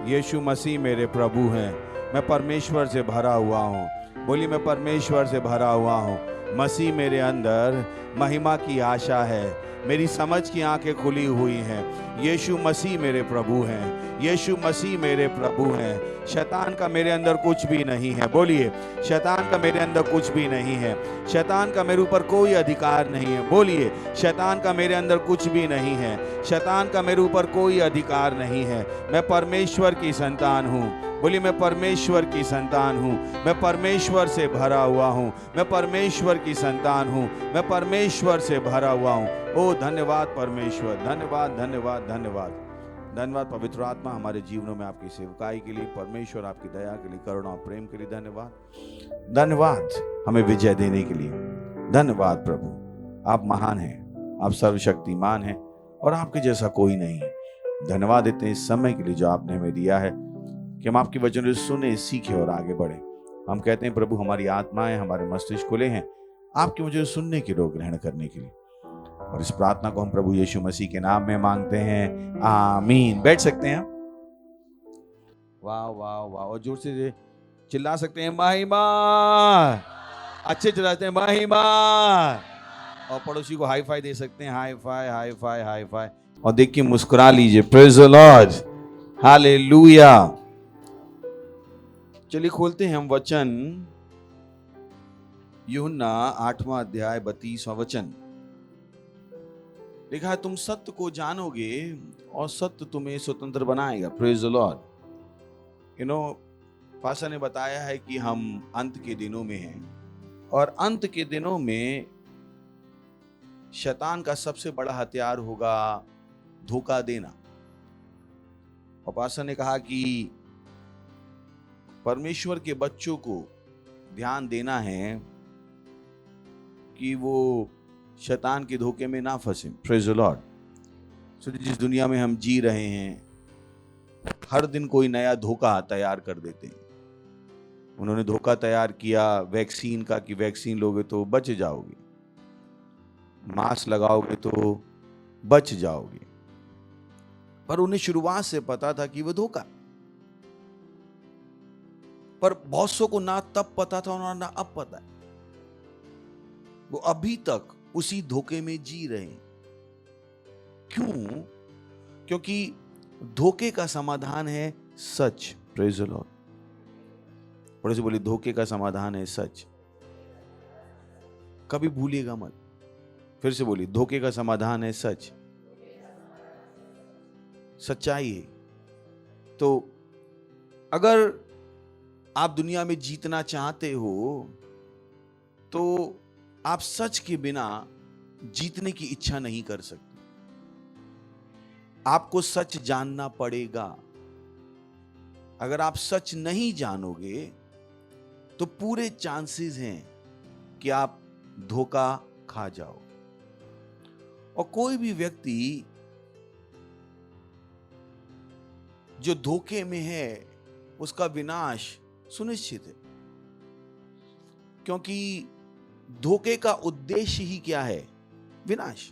यीशु मसीह मेरे प्रभु हैं। मैं परमेश्वर से भरा हुआ हूँ। बोलिए मैं परमेश्वर से भरा हुआ हूँ। मसीह मेरे अंदर महिमा की आशा है। मेरी समझ की आंखें खुली हुई हैं। यीशु मसीह मेरे प्रभु हैं, यीशु मसीह मेरे प्रभु हैं। शैतान का मेरे अंदर कुछ भी नहीं है। बोलिए शैतान का मेरे अंदर कुछ भी नहीं है। शैतान का मेरे ऊपर कोई अधिकार नहीं है। बोलिए शैतान का मेरे अंदर कुछ भी नहीं है। शैतान का मेरे ऊपर कोई अधिकार नहीं है। मैं परमेश्वर की संतान हूँ। बोलिए मैं परमेश्वर की संतान हूँ। मैं परमेश्वर से भरा हुआ हूँ। मैं परमेश्वर की संतान हूँ। मैं परमेश्वर से भरा हुआ हूँ। ओ धन्यवाद परमेश्वर, धन्यवाद धन्यवाद धन्यवाद धन्यवाद पवित्र आत्मा, हमारे जीवनों में आपकी सेवकाई के लिए, परमेश्वर आपकी दया के लिए, करुणा और प्रेम के लिए धन्यवाद। धन्यवाद हमें विजय देने के लिए। धन्यवाद प्रभु, आप महान हैं, आप सर्वशक्तिमान हैं और आपके जैसा कोई नहीं है। धन्यवाद देते हैं इस समय के लिए जो आपने हमें दिया है कि हम आपके वचन सुने, सीखे और आगे बढ़े। हम कहते हैं प्रभु हमारी आत्माएं, हमारे मस्तिष्क खुले हैं आपके वचन सुनने की, रोग ग्रहण करने के लिए। और इस प्रार्थना को हम प्रभु यीशु मसीह के नाम में मांगते हैं, आमीन। बैठ सकते हैं। वाह वाह वाह, और जोर से चिल्ला सकते हैं महिमा। अच्छे चिल्लाते हैं महिमा। और पड़ोसी को हाई फाई दे सकते हैं, hi fi hi fi hi fi. और देखिए मुस्कुरा लीजिए, प्रेज द लॉर्ड, हालेलुया। चलिए खोलते हैं हम वचन, यूहन्ना 8वां अध्याय 32वां वचन। लिखा है तुम सत्य को जानोगे और सत्य तुम्हें स्वतंत्र बनाएगा। Praise the Lord. पास्टर ने बताया है कि हम अंत के दिनों में हैं और अंत के दिनों में शैतान का सबसे बड़ा हथियार होगा धोखा देना। और पास्टर ने कहा कि परमेश्वर के बच्चों को ध्यान देना है कि वो शैतान के धोखे में ना फंसे। Praise the Lord. सो जिस दुनिया में हम जी रहे हैं, हर दिन कोई नया धोखा तैयार कर देते हैं। उन्होंने धोखा तैयार किया वैक्सीन का कि वैक्सीन लोगे तो बच जाओगे, मास्क लगाओगे तो बच जाओगे, पर उन्हें शुरुआत से पता था कि वो धोखा। पर बहुत सौ को ना तब पता था और ना अब पता है। वो अभी तक उसी धोखे में जी रहे हैं। क्यों? क्योंकि धोखे का समाधान है सच। Praise the Lord. बड़े से बोलिए, धोखे का समाधान है सच। कभी भूलिएगा मत। फिर से बोलिए, धोखे का समाधान है सच, सच्चाई है। तो अगर आप दुनिया में जीतना चाहते हो तो आप सच के बिना जीतने की इच्छा नहीं कर सकते। आपको सच जानना पड़ेगा। अगर आप सच नहीं जानोगे तो पूरे चांसेस हैं कि आप धोखा खा जाओ। और कोई भी व्यक्ति जो धोखे में है उसका विनाश सुनिश्चित है, क्योंकि धोखे का उद्देश्य ही क्या है? विनाश।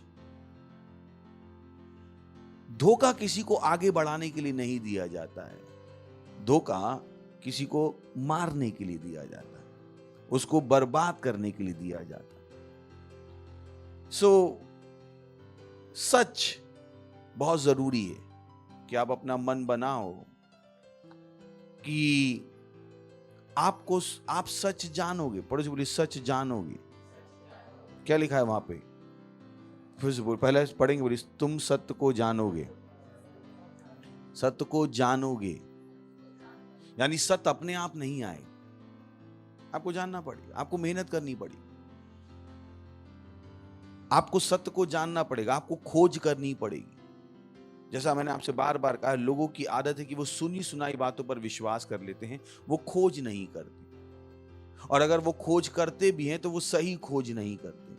धोखा किसी को आगे बढ़ाने के लिए नहीं दिया जाता है। धोखा किसी को मारने के लिए दिया जाता है, उसको बर्बाद करने के लिए दिया जाता है। सच बहुत जरूरी है कि आप अपना मन बनाओ कि आप सच जानोगे। पढ़ो बोलिए, सच जानोगे। क्या लिखा है वहां पे? फिर से बोल, पहले पढ़ेंगे, बोलिए, तुम सत्य को जानोगे। सत्य को जानोगे यानी सत्य अपने आप नहीं आए, आपको जानना पड़ेगा, आपको मेहनत करनी पड़ेगी, आपको सत्य को जानना पड़ेगा, आपको खोज करनी पड़ेगी। जैसा मैंने आपसे बार बार कहा, लोगों की आदत है कि वो सुनी सुनाई बातों पर विश्वास कर लेते हैं, वो खोज नहीं करते। और अगर वो खोज करते भी हैं तो वो सही खोज नहीं करते।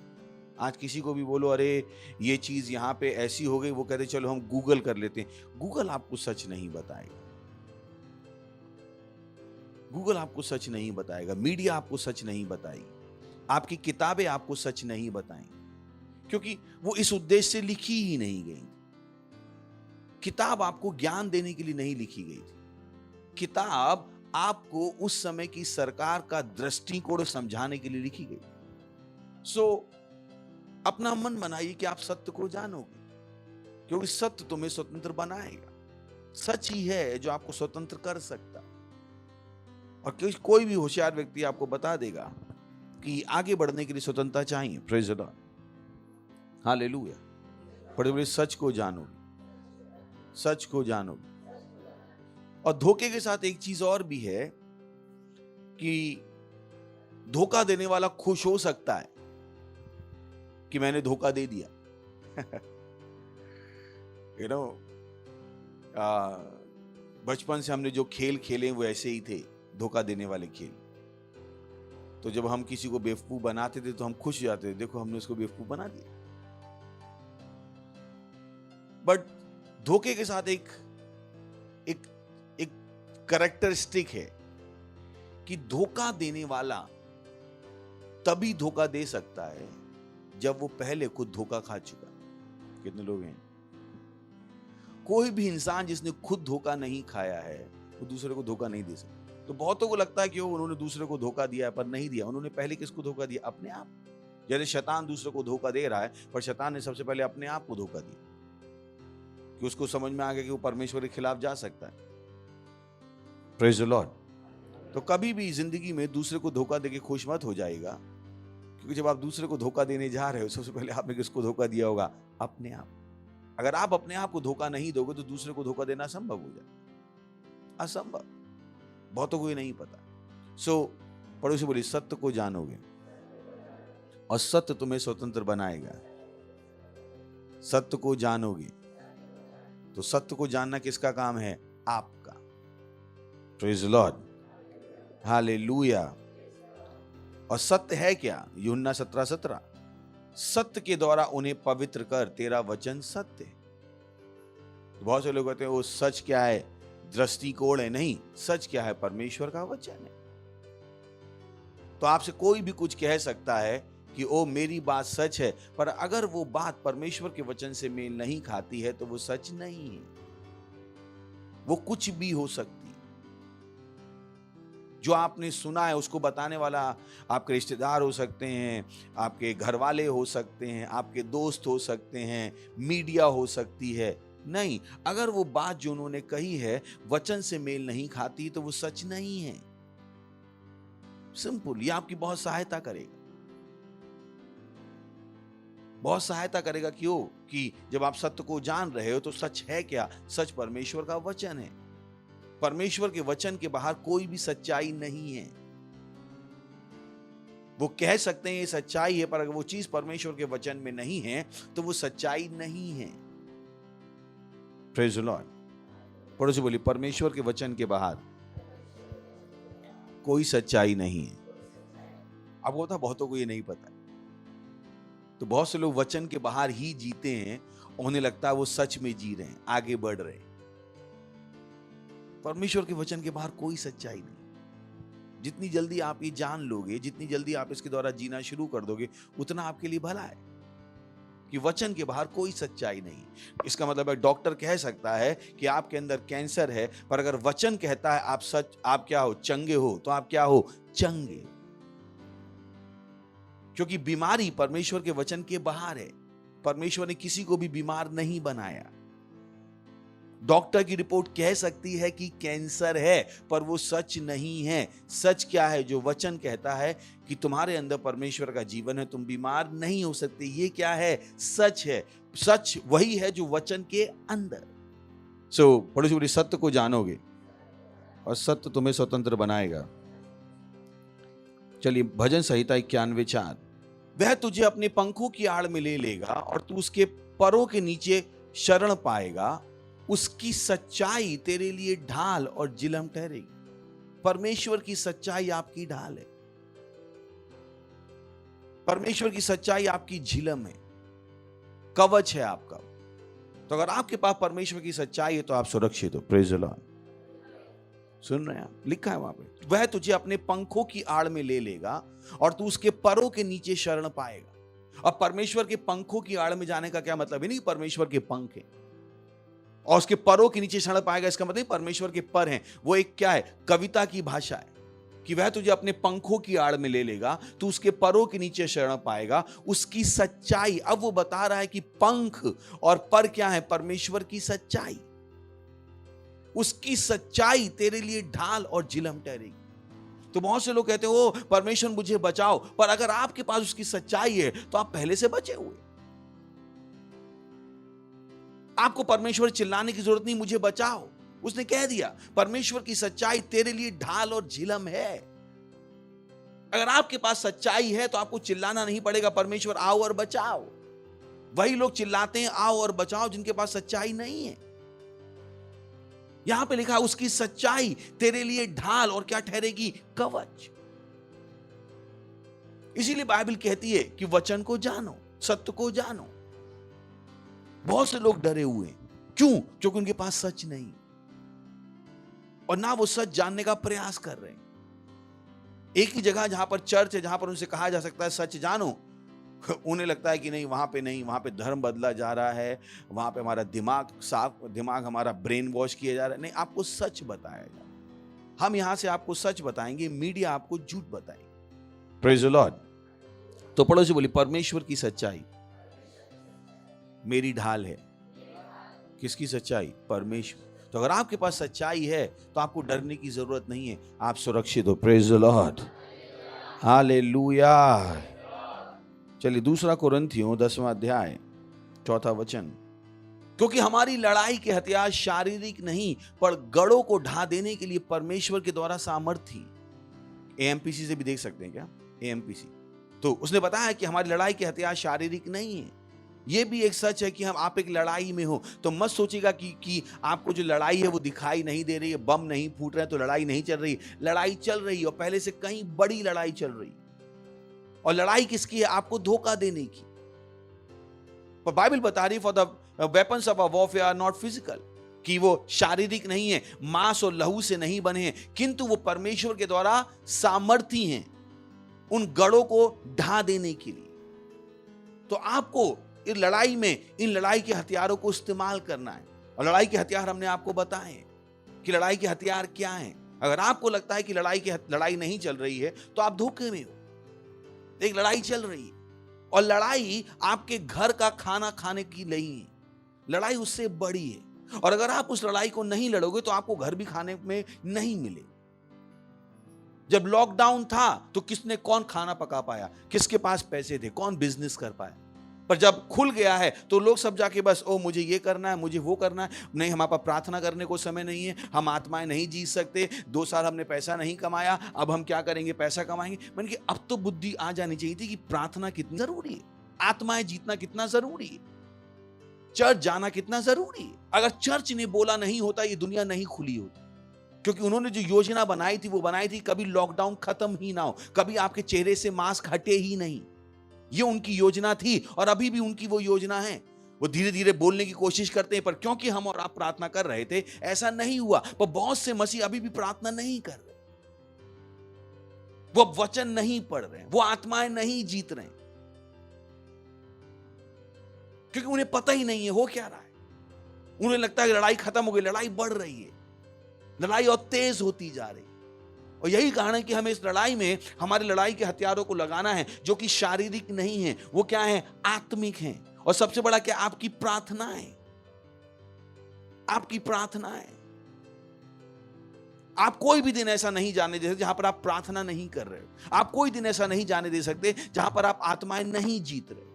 आज किसी को भी बोलो, अरे ये चीज यहां पे ऐसी हो गई, वो कहते चलो हम गूगल कर लेते हैं। गूगल आपको सच नहीं बताएगा। गूगल आपको सच नहीं बताएगा, मीडिया आपको सच नहीं बताएगी, आपकी किताबें आपको सच नहीं बताएंगी, क्योंकि वो इस उद्देश्य से लिखी ही नहीं गई। किताब आपको ज्ञान देने के लिए नहीं लिखी गई थी। किताब आपको उस समय की सरकार का दृष्टिकोण समझाने के लिए लिखी गई। अपना मन बनाइए कि आप सत्य को जानोगे, क्योंकि सत्य तुम्हें स्वतंत्र बनाएगा। सच ही है जो आपको स्वतंत्र कर सकता। और कोई भी होशियार व्यक्ति आपको बता देगा कि आगे बढ़ने के लिए स्वतंत्रता चाहिए। Praise the lord, hallelujah. बड़े सच को जानोगे, सच को जानोगे। और धोखे के साथ एक चीज और भी है कि धोखा देने वाला खुश हो सकता है कि मैंने धोखा दे दिया। बचपन से हमने जो खेल खेले वो ऐसे ही थे, धोखा देने वाले खेल। तो जब हम किसी को बेवकूफ बनाते थे तो हम खुश हो जाते थे, देखो हमने उसको बेवकूफ बना दिया। बट धोखे के साथ एक कैरेक्टरिस्टिक है कि धोखा देने वाला तभी धोखा दे सकता है जब वो पहले खुद धोखा खा चुका। कितने लोग हैं? कोई भी इंसान जिसने खुद धोखा नहीं खाया है वो दूसरे को धोखा नहीं दे सकता। तो बहुतों को लगता है कि उन्होंने दूसरे को धोखा दिया है, पर नहीं दिया। उन्होंने पहले किसको धोखा दिया? अपने आप। जैसे शैतान दूसरे को धोखा दे रहा है, पर शैतान ने सबसे पहले अपने आप को धोखा दिया कि उसको समझ में आ गया कि वो परमेश्वर के खिलाफ जा सकता है। Praise the Lord. तो कभी भी जिंदगी में दूसरे को धोखा देके खुश मत हो जाएगा, क्योंकि जब आप दूसरे को धोखा देने जा रहे हो, सबसे पहले आपने किसको धोखा दिया होगा? अपने आप। अगर आप अपने आप को धोखा नहीं दोगे तो दूसरे को धोखा देना असंभव हो जाए। असंभव। बहुतों को ये नहीं पता। पड़ोसी बोली, सत्य को जानोगे और सत्य तुम्हें स्वतंत्र बनाएगा। सत्य को जानोगे। तो सत्य को जानना किसका काम है? आपका। Praise the lord, hallelujah. और सत्य है क्या? यूहन्ना 17:17, सत्य के द्वारा उन्हें पवित्र कर, तेरा वचन सत्य है। बहुत से लोग कहते हैं वो सच क्या है? दृष्टिकोण है। नहीं, सच क्या है? परमेश्वर का वचन है। तो आपसे कोई भी कुछ कह सकता है कि ओ मेरी बात सच है, पर अगर वो बात परमेश्वर के वचन से मेल नहीं खाती है तो वो सच नहीं है। वो कुछ भी हो सकती। जो आपने सुना है उसको बताने वाला आपके रिश्तेदार हो सकते हैं, आपके घर वाले हो सकते हैं, आपके दोस्त हो सकते हैं, मीडिया हो सकती है। नहीं, अगर वो बात जो उन्होंने कही है वचन से मेल नहीं खाती तो वो सच नहीं है। सिंपल। ये आपकी बहुत सहायता करेगा, बहुत सहायता करेगा। क्यों? कि जब आप सत्य को जान रहे हो तो सच है क्या? सच परमेश्वर का वचन है। परमेश्वर के वचन के बाहर कोई भी सच्चाई नहीं है। वो कह सकते हैं ये सच्चाई है, पर अगर वो चीज परमेश्वर के वचन में नहीं है तो वो सच्चाई नहीं है। Praise the Lord. पड़ोसी बोली, परमेश्वर के वचन के बाहर कोई सच्चाई नहीं है। अब होता बहुतों को ये नहीं पता है, तो बहुत से लोग वचन के बाहर ही जीते हैं और उन्हें लगता है वो सच में जी रहे हैं, आगे बढ़ रहे हैं। परमेश्वर के वचन के बाहर कोई सच्चाई नहीं। जितनी जल्दी आप ये जान लोगे, जितनी जल्दी आप इसके द्वारा जीना शुरू कर दोगे, उतना आपके लिए भला है कि वचन के बाहर कोई सच्चाई नहीं। इसका मतलब है डॉक्टर कह सकता है कि आपके अंदर कैंसर है, पर अगर वचन कहता है आप क्या हो? चंगे हो। तो आप क्या हो? चंगे। क्योंकि बीमारी परमेश्वर के वचन के बाहर है। परमेश्वर ने किसी को भी बीमार नहीं बनाया। डॉक्टर की रिपोर्ट कह सकती है कि कैंसर है, पर वो सच नहीं है। सच क्या है? जो वचन कहता है कि तुम्हारे अंदर परमेश्वर का जीवन है, तुम बीमार नहीं हो सकते। ये क्या है? सच है। सच वही है जो वचन के अंदर। पड़ोसी बोली, सत्य को जानोगे और सत्य तुम्हें स्वतंत्र बनाएगा। चलिए, भजन संहिता 91:4, वह तुझे अपने पंखों की आड़ में ले लेगा और तू उसके परों के नीचे शरण पाएगा। उसकी सच्चाई तेरे लिए ढाल और जिलम ठहरेगी। परमेश्वर की सच्चाई आपकी ढाल है। परमेश्वर की सच्चाई आपकी झिलम है, कवच है आपका। तो अगर आपके पास परमेश्वर की सच्चाई है तो आप सुरक्षित हो। Praise the Lord. सुन रहे हैं आप? लिखा है वहां पे, वह तुझे अपने पंखों की आड़ में ले लेगा और तू उसके परों के नीचे शरण पाएगा। अब परमेश्वर के पंखों की आड़ में जाने का क्या मतलब है? नहीं, परमेश्वर के पंख हैं और उसके परों के नीचे शरण पाएगा, इसका मतलब परमेश्वर के पर हैं। वो एक क्या है? कविता की भाषा है कि वह तुझे अपने पंखों की आड़ में ले लेगा, तू उसके परों के नीचे शरण पाएगा। उसकी सच्चाई, अब वो बता रहा है कि पंख और पर क्या है? परमेश्वर की सच्चाई। उसकी सच्चाई तेरे लिए ढाल और जिलम ठहरेगी। तो बहुत से लोग कहते हो परमेश्वर मुझे बचाओ, पर अगर आपके पास उसकी सच्चाई है तो आप पहले से बचे हुए। आपको परमेश्वर चिल्लाने की जरूरत नहीं, मुझे बचाओ। उसने कह दिया परमेश्वर की सच्चाई तेरे लिए ढाल और झिलम है। अगर आपके पास सच्चाई है तो आपको चिल्लाना नहीं पड़ेगा, परमेश्वर आओ और बचाओ। वही लोग चिल्लाते हैं आओ और बचाओ जिनके पास सच्चाई नहीं है। यहां पे लिखा है उसकी सच्चाई तेरे लिए ढाल और क्या ठहरेगी? कवच। इसीलिए बाइबल कहती है कि वचन को जानो, सत्य को जानो। बहुत से लोग डरे हुए हैं। क्यों? क्योंकि उनके पास सच नहीं और ना वो सच जानने का प्रयास कर रहे हैं। एक ही जगह जहां पर चर्च है, जहां पर उनसे कहा जा सकता है सच जानो, उन्हें लगता है कि नहीं, वहां पे नहीं, वहां पे धर्म बदला जा रहा है, वहां पे हमारा दिमाग हमारा ब्रेन वॉश किया जा रहा है। नहीं, आपको सच बताया जा रहा है। हम यहां से आपको सच बताएंगे, मीडिया आपको झूठ बताएगी। Praise the Lord. तो पड़ोसी बोली, परमेश्वर की सच्चाई मेरी ढाल है। किसकी सच्चाई? परमेश्वर। तो अगर आपके पास सच्चाई है तो आपको डरने की जरूरत नहीं है, आप सुरक्षित हो। Praise the lord, hallelujah. चलिए, 2 कुरिन्थियों 10वां अध्याय 4वां वचन, क्योंकि हमारी लड़ाई के हथियार शारीरिक नहीं पर गढ़ों को ढा देने के लिए परमेश्वर के द्वारा सामर्थी। एएमपीसी से भी देख सकते हैं क्या? एएमपीसी। तो उसने बताया कि हमारी लड़ाई के हथियार शारीरिक नहीं है ये भी एक सच है कि हम आप एक लड़ाई में हो तो मत सोचिएगा कि आपको जो लड़ाई है वो दिखाई नहीं दे रही है, बम नहीं फूट रहे हैं तो लड़ाई नहीं चल रही। लड़ाई चल रही है और पहले से कहीं बड़ी लड़ाई चल रही है। और लड़ाई किसकी है? आपको धोखा देने की। पर बाइबल बता रही for the weapons of our warfare are not physical, कि वो शारीरिक नहीं है, मांस और लहू से नहीं बने हैं, किंतु वो परमेश्वर के द्वारा सामर्थी हैं उन गढ़ों को ढा देने के लिए। तो आपको इस लड़ाई में इन लड़ाई के हथियारों को इस्तेमाल करना है। और लड़ाई के हथियार हमने आपको बताए कि लड़ाई के हथियार क्या हैं। अगर आपको लगता है कि लड़ाई नहीं चल रही है तो आप धोखे में हो। एक लड़ाई चल रही है और लड़ाई आपके घर का खाना खाने की नहीं है, लड़ाई उससे बड़ी है। और अगर आप उस लड़ाई को नहीं लड़ोगे तो आपको घर भी खाने में नहीं मिले। जब लॉकडाउन था तो कौन खाना पका पाया? किसके पास पैसे थे? कौन बिजनेस कर पाया? पर जब खुल गया है तो लोग सब जाके बस मुझे ये करना है, मुझे वो करना है, नहीं हमारे पास प्रार्थना करने को समय नहीं है, हम आत्माएं नहीं जीत सकते, 2 साल हमने पैसा नहीं कमाया, अब हम क्या करेंगे? पैसा कमाएंगे। मैंने कि अब तो बुद्धि आ जानी चाहिए थी कि प्रार्थना कितनी जरूरी है, आत्माएं जीतना कितना जरूरी है, चर्च जाना कितना जरूरी है। अगर चर्च ने बोला नहीं होता ये दुनिया नहीं खुली होती, क्योंकि उन्होंने जो योजना बनाई थी वो बनाई थी कभी लॉकडाउन खत्म ही ना हो, कभी आपके चेहरे से मास्क हटे ही नहीं। ये उनकी योजना थी और अभी भी उनकी वो योजना है। वो धीरे धीरे बोलने की कोशिश करते हैं, पर क्योंकि हम और आप प्रार्थना कर रहे थे ऐसा नहीं हुआ। पर बहुत से मसीह अभी भी प्रार्थना नहीं कर रहे, वो वचन नहीं पढ़ रहे, वो आत्माएं नहीं जीत रहे, क्योंकि उन्हें पता ही नहीं है हो क्या रहा है। उन्हें लगता है कि लड़ाई खत्म हो गई, लड़ाई बढ़ रही है, लड़ाई और तेज होती जा रही। और यही कारण है कि हमें इस लड़ाई में हमारे लड़ाई के हथियारों को लगाना है, जो कि शारीरिक नहीं है, वो क्या है? आत्मिक है। और सबसे बड़ा क्या? आपकी प्रार्थना है। आपकी प्रार्थना है। आप कोई भी दिन ऐसा नहीं जाने दे सकते जहां पर आप प्रार्थना नहीं कर रहे हो। आप कोई दिन ऐसा नहीं जाने दे सकते जहां पर आप आत्माएं नहीं जीत रहे।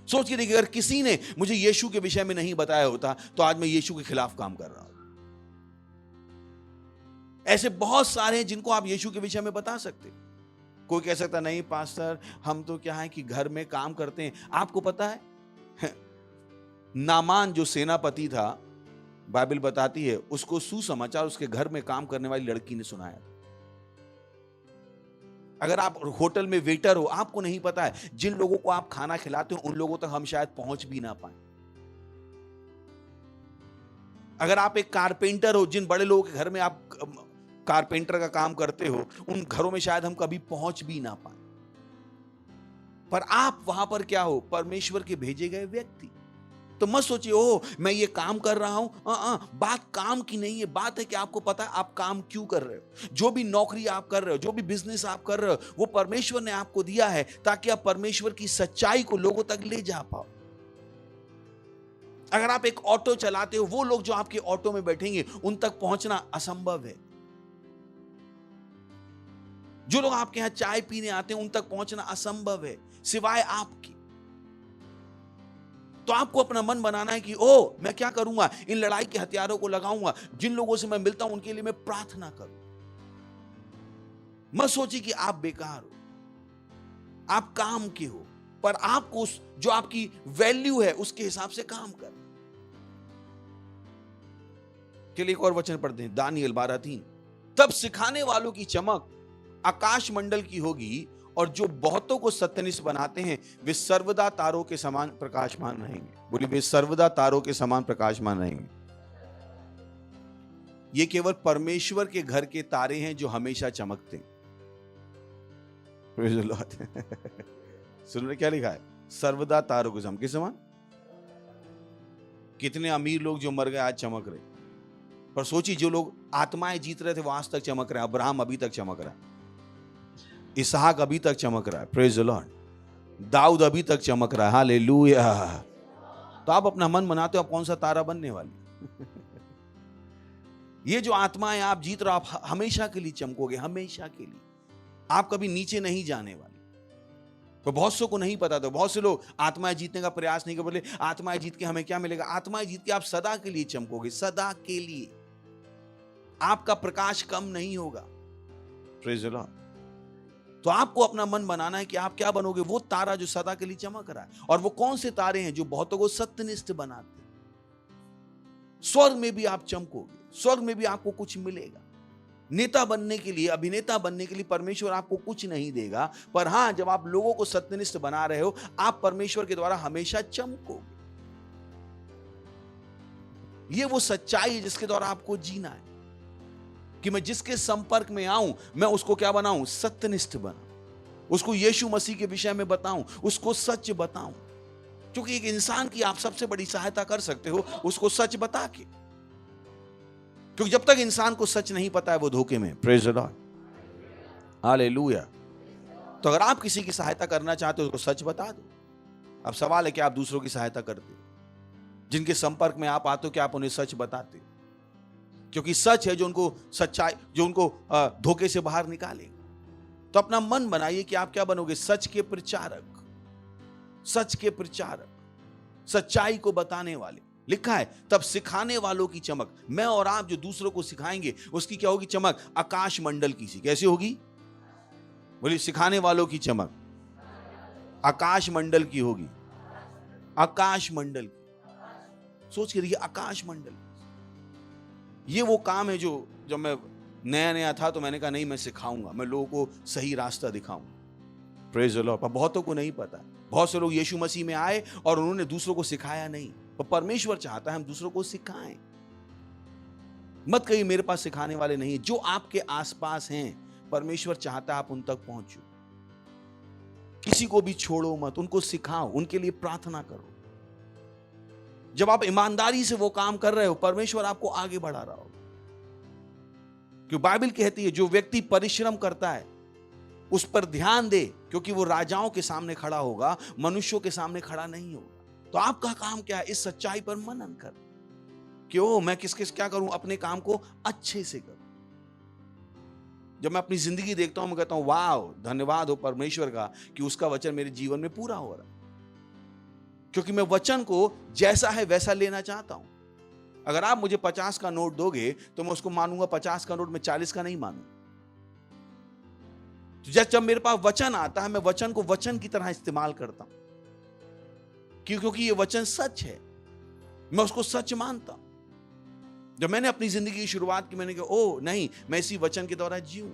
सोच के देखिए, अगर किसी ने मुझे यीशु के विषय में नहीं बताया होता तो आज मैं यीशु के खिलाफ काम कर रहा हूं। ऐसे बहुत सारे हैं जिनको आप यीशु के विषय में बता सकते। कोई कह सकता नहीं पास्टर, हम तो क्या है कि घर में काम करते हैं। आपको पता है नामान जो सेनापति था, बाइबल बताती है उसको सुसमाचार उसके घर में काम करने वाली लड़की ने सुनाया था। अगर आप होटल में वेटर हो, आपको नहीं पता है जिन लोगों को आप खाना खिलाते हो उन लोगों तक हम शायद पहुंच भी ना पाए। अगर आप एक कारपेंटर हो, जिन बड़े लोगों के घर में आप कारपेंटर का काम करते हो, उन घरों में शायद हम कभी पहुंच भी ना पाए। पर आप वहां पर क्या हो? परमेश्वर के भेजे गए व्यक्ति। तो मत सोचिए मैं ये काम कर रहा हूं। बात काम की नहीं है, बात है कि आपको पता है आप काम क्यों कर रहे हो। जो भी नौकरी आप कर रहे हो, जो भी बिजनेस आप कर रहे हो, वो परमेश्वर ने आपको दिया है ताकि आप परमेश्वर की सच्चाई को लोगों तक ले जा पाओ। अगर आप एक ऑटो चलाते हो, वो लोग जो आपके ऑटो में बैठेंगे उन तक पहुंचना असंभव है। जो लोग आपके यहां चाय पीने आते हैं उन तक पहुंचना असंभव है सिवाय आपकी। तो आपको अपना मन बनाना है कि मैं क्या करूंगा? इन लड़ाई के हथियारों को लगाऊंगा। जिन लोगों से मैं मिलता हूं उनके लिए मैं प्रार्थना करूं। मत सोचिए कि आप बेकार हो, आप काम के हो, पर आपको जो आपकी वैल्यू है उसके हिसाब से काम कर। चलिए एक और वचन पढ़ते हैं, दानियल 12:3। तब सिखाने वालों की चमक आकाश मंडल की होगी और जो बहुतों को सत्यनिष्ठ बनाते हैं वे सर्वदा तारों के समान प्रकाशमान रहेंगे। बोलिए, वे सर्वदा तारों के समान प्रकाशमान रहेंगे। ये केवल परमेश्वर के घर के तारे हैं जो हमेशा चमकते हैं। सुन रहे क्या लिखा है? सर्वदा तारों के समान। किस समान? कितने अमीर लोग जो मर गए आज चमक रहे। पर सोचिए, जो लोग आत्माएं जीत रहे थे वो आज तक चमक रहे हैं। अब्राहम अभी तक चमक रहा है, इसहाक अभी तक चमक रहा है, प्रेज द लॉर्ड। दाऊद अभी तक चमक रहा है, हालेलुया। तो आप अपना मन बनाते हो आप कौन सा तारा बनने वाले? ये जो आत्माएं आप जीत रहे हो, आप हमेशा के लिए चमकोगे, हमेशा के लिए। आप कभी नीचे नहीं जाने वाले। तो बहुत सौ को नहीं पता था, बहुत से लोग आत्माएं जीतने का प्रयास नहीं कर, बोले आत्माएं जीत के हमें क्या मिलेगा? आत्माएं जीत के आप सदा के लिए चमकोगे, सदा के लिए। आपका प्रकाश कम नहीं होगा, प्रेज द लॉर्ड। तो आपको अपना मन बनाना है कि आप क्या बनोगे, वो तारा जो सदा के लिए चमक रहा है। और वो कौन से तारे हैं? जो बहुतों को सत्यनिष्ठ बनाते हैं। स्वर्ग में भी आप चमकोगे, स्वर्ग में भी आपको कुछ मिलेगा। नेता बनने के लिए, अभिनेता बनने के लिए परमेश्वर आपको कुछ नहीं देगा, पर हां, जब आप लोगों को सत्यनिष्ठ बना रहे हो, आप परमेश्वर के द्वारा हमेशा चमकोगे। ये वो सच्चाई है जिसके द्वारा आपको जीना है कि मैं जिसके संपर्क में आऊं, मैं उसको क्या बनाऊं? सत्यनिष्ठ बनाऊं, उसको यीशु मसीह के विषय में बताऊं, उसको सच बताऊं। क्योंकि एक इंसान की आप सबसे बड़ी सहायता कर सकते हो उसको सच बता के, क्योंकि जब तक इंसान को सच नहीं पता है वो धोखे में। Praise the lord, hallelujah. तो अगर आप किसी की सहायता करना चाहते हो उसको सच बता दो। अब सवाल है कि आप दूसरों की सहायता करते हो, जिनके संपर्क में आप आते हो, कि आप उन्हें सच बताते हो? क्योंकि सच है जो उनको सच्चाई, जो उनको धोखे से बाहर निकालेगा। तो अपना मन बनाइए कि आप क्या बनोगे? सच के प्रचारक, सच के प्रचारक, सच्चाई को बताने वाले। लिखा है तब सिखाने वालों की चमक, मैं और आप जो दूसरों को सिखाएंगे उसकी क्या होगी? चमक आकाश मंडल की सी। कैसी होगी? बोलिए, सिखाने वालों की चमक आकाश मंडल की होगी। आकाश मंडल की, सोच के देखिए, आकाश मंडल। ये वो काम है जो जब मैं नया नया था तो मैंने कहा नहीं, मैं सिखाऊंगा, मैं लोगों को सही रास्ता दिखाऊंगा। Praise the Lord. पर बहुतों को नहीं पता। बहुत से लोग यीशु मसीह में आए और उन्होंने दूसरों को सिखाया नहीं। पर परमेश्वर चाहता है हम दूसरों को सिखाएं। मत कहिए मेरे पास सिखाने वाले नहीं है। जो आपके आसपास हैं, परमेश्वर चाहता है आप उन तक पहुंचो। किसी को भी छोड़ो मत, उनको सिखाओ, उनके लिए प्रार्थना करो। जब आप ईमानदारी से वो काम कर रहे हो, परमेश्वर आपको आगे बढ़ा रहा होगा। क्योंकि बाइबल कहती है जो व्यक्ति परिश्रम करता है उस पर ध्यान दे, क्योंकि वो राजाओं के सामने खड़ा होगा, मनुष्यों के सामने खड़ा नहीं होगा। तो आपका काम क्या है? इस सच्चाई पर मनन कर, क्यों मैं किस किस क्या करूं, अपने काम को अच्छे से करूं। जब मैं अपनी जिंदगी देखता हूं, मैं कहता हूं वाह, धन्यवाद हो परमेश्वर का कि उसका वचन मेरे जीवन में पूरा हो रहा है। क्योंकि मैं वचन को जैसा है वैसा लेना चाहता हूं। अगर आप मुझे 50 का नोट दोगे तो मैं उसको मानूंगा 50 का नोट, मैं 40 का नहीं मानूंगा। तो जब मेरे पास वचन आता है, मैं वचन को वचन की तरह इस्तेमाल करता हूं, क्योंकि ये वचन सच है, मैं उसको सच मानता हूं। जब मैंने अपनी जिंदगी की शुरुआत की, मैंने कहा ओ नहीं, मैं इसी वचन के द्वारा जीऊं।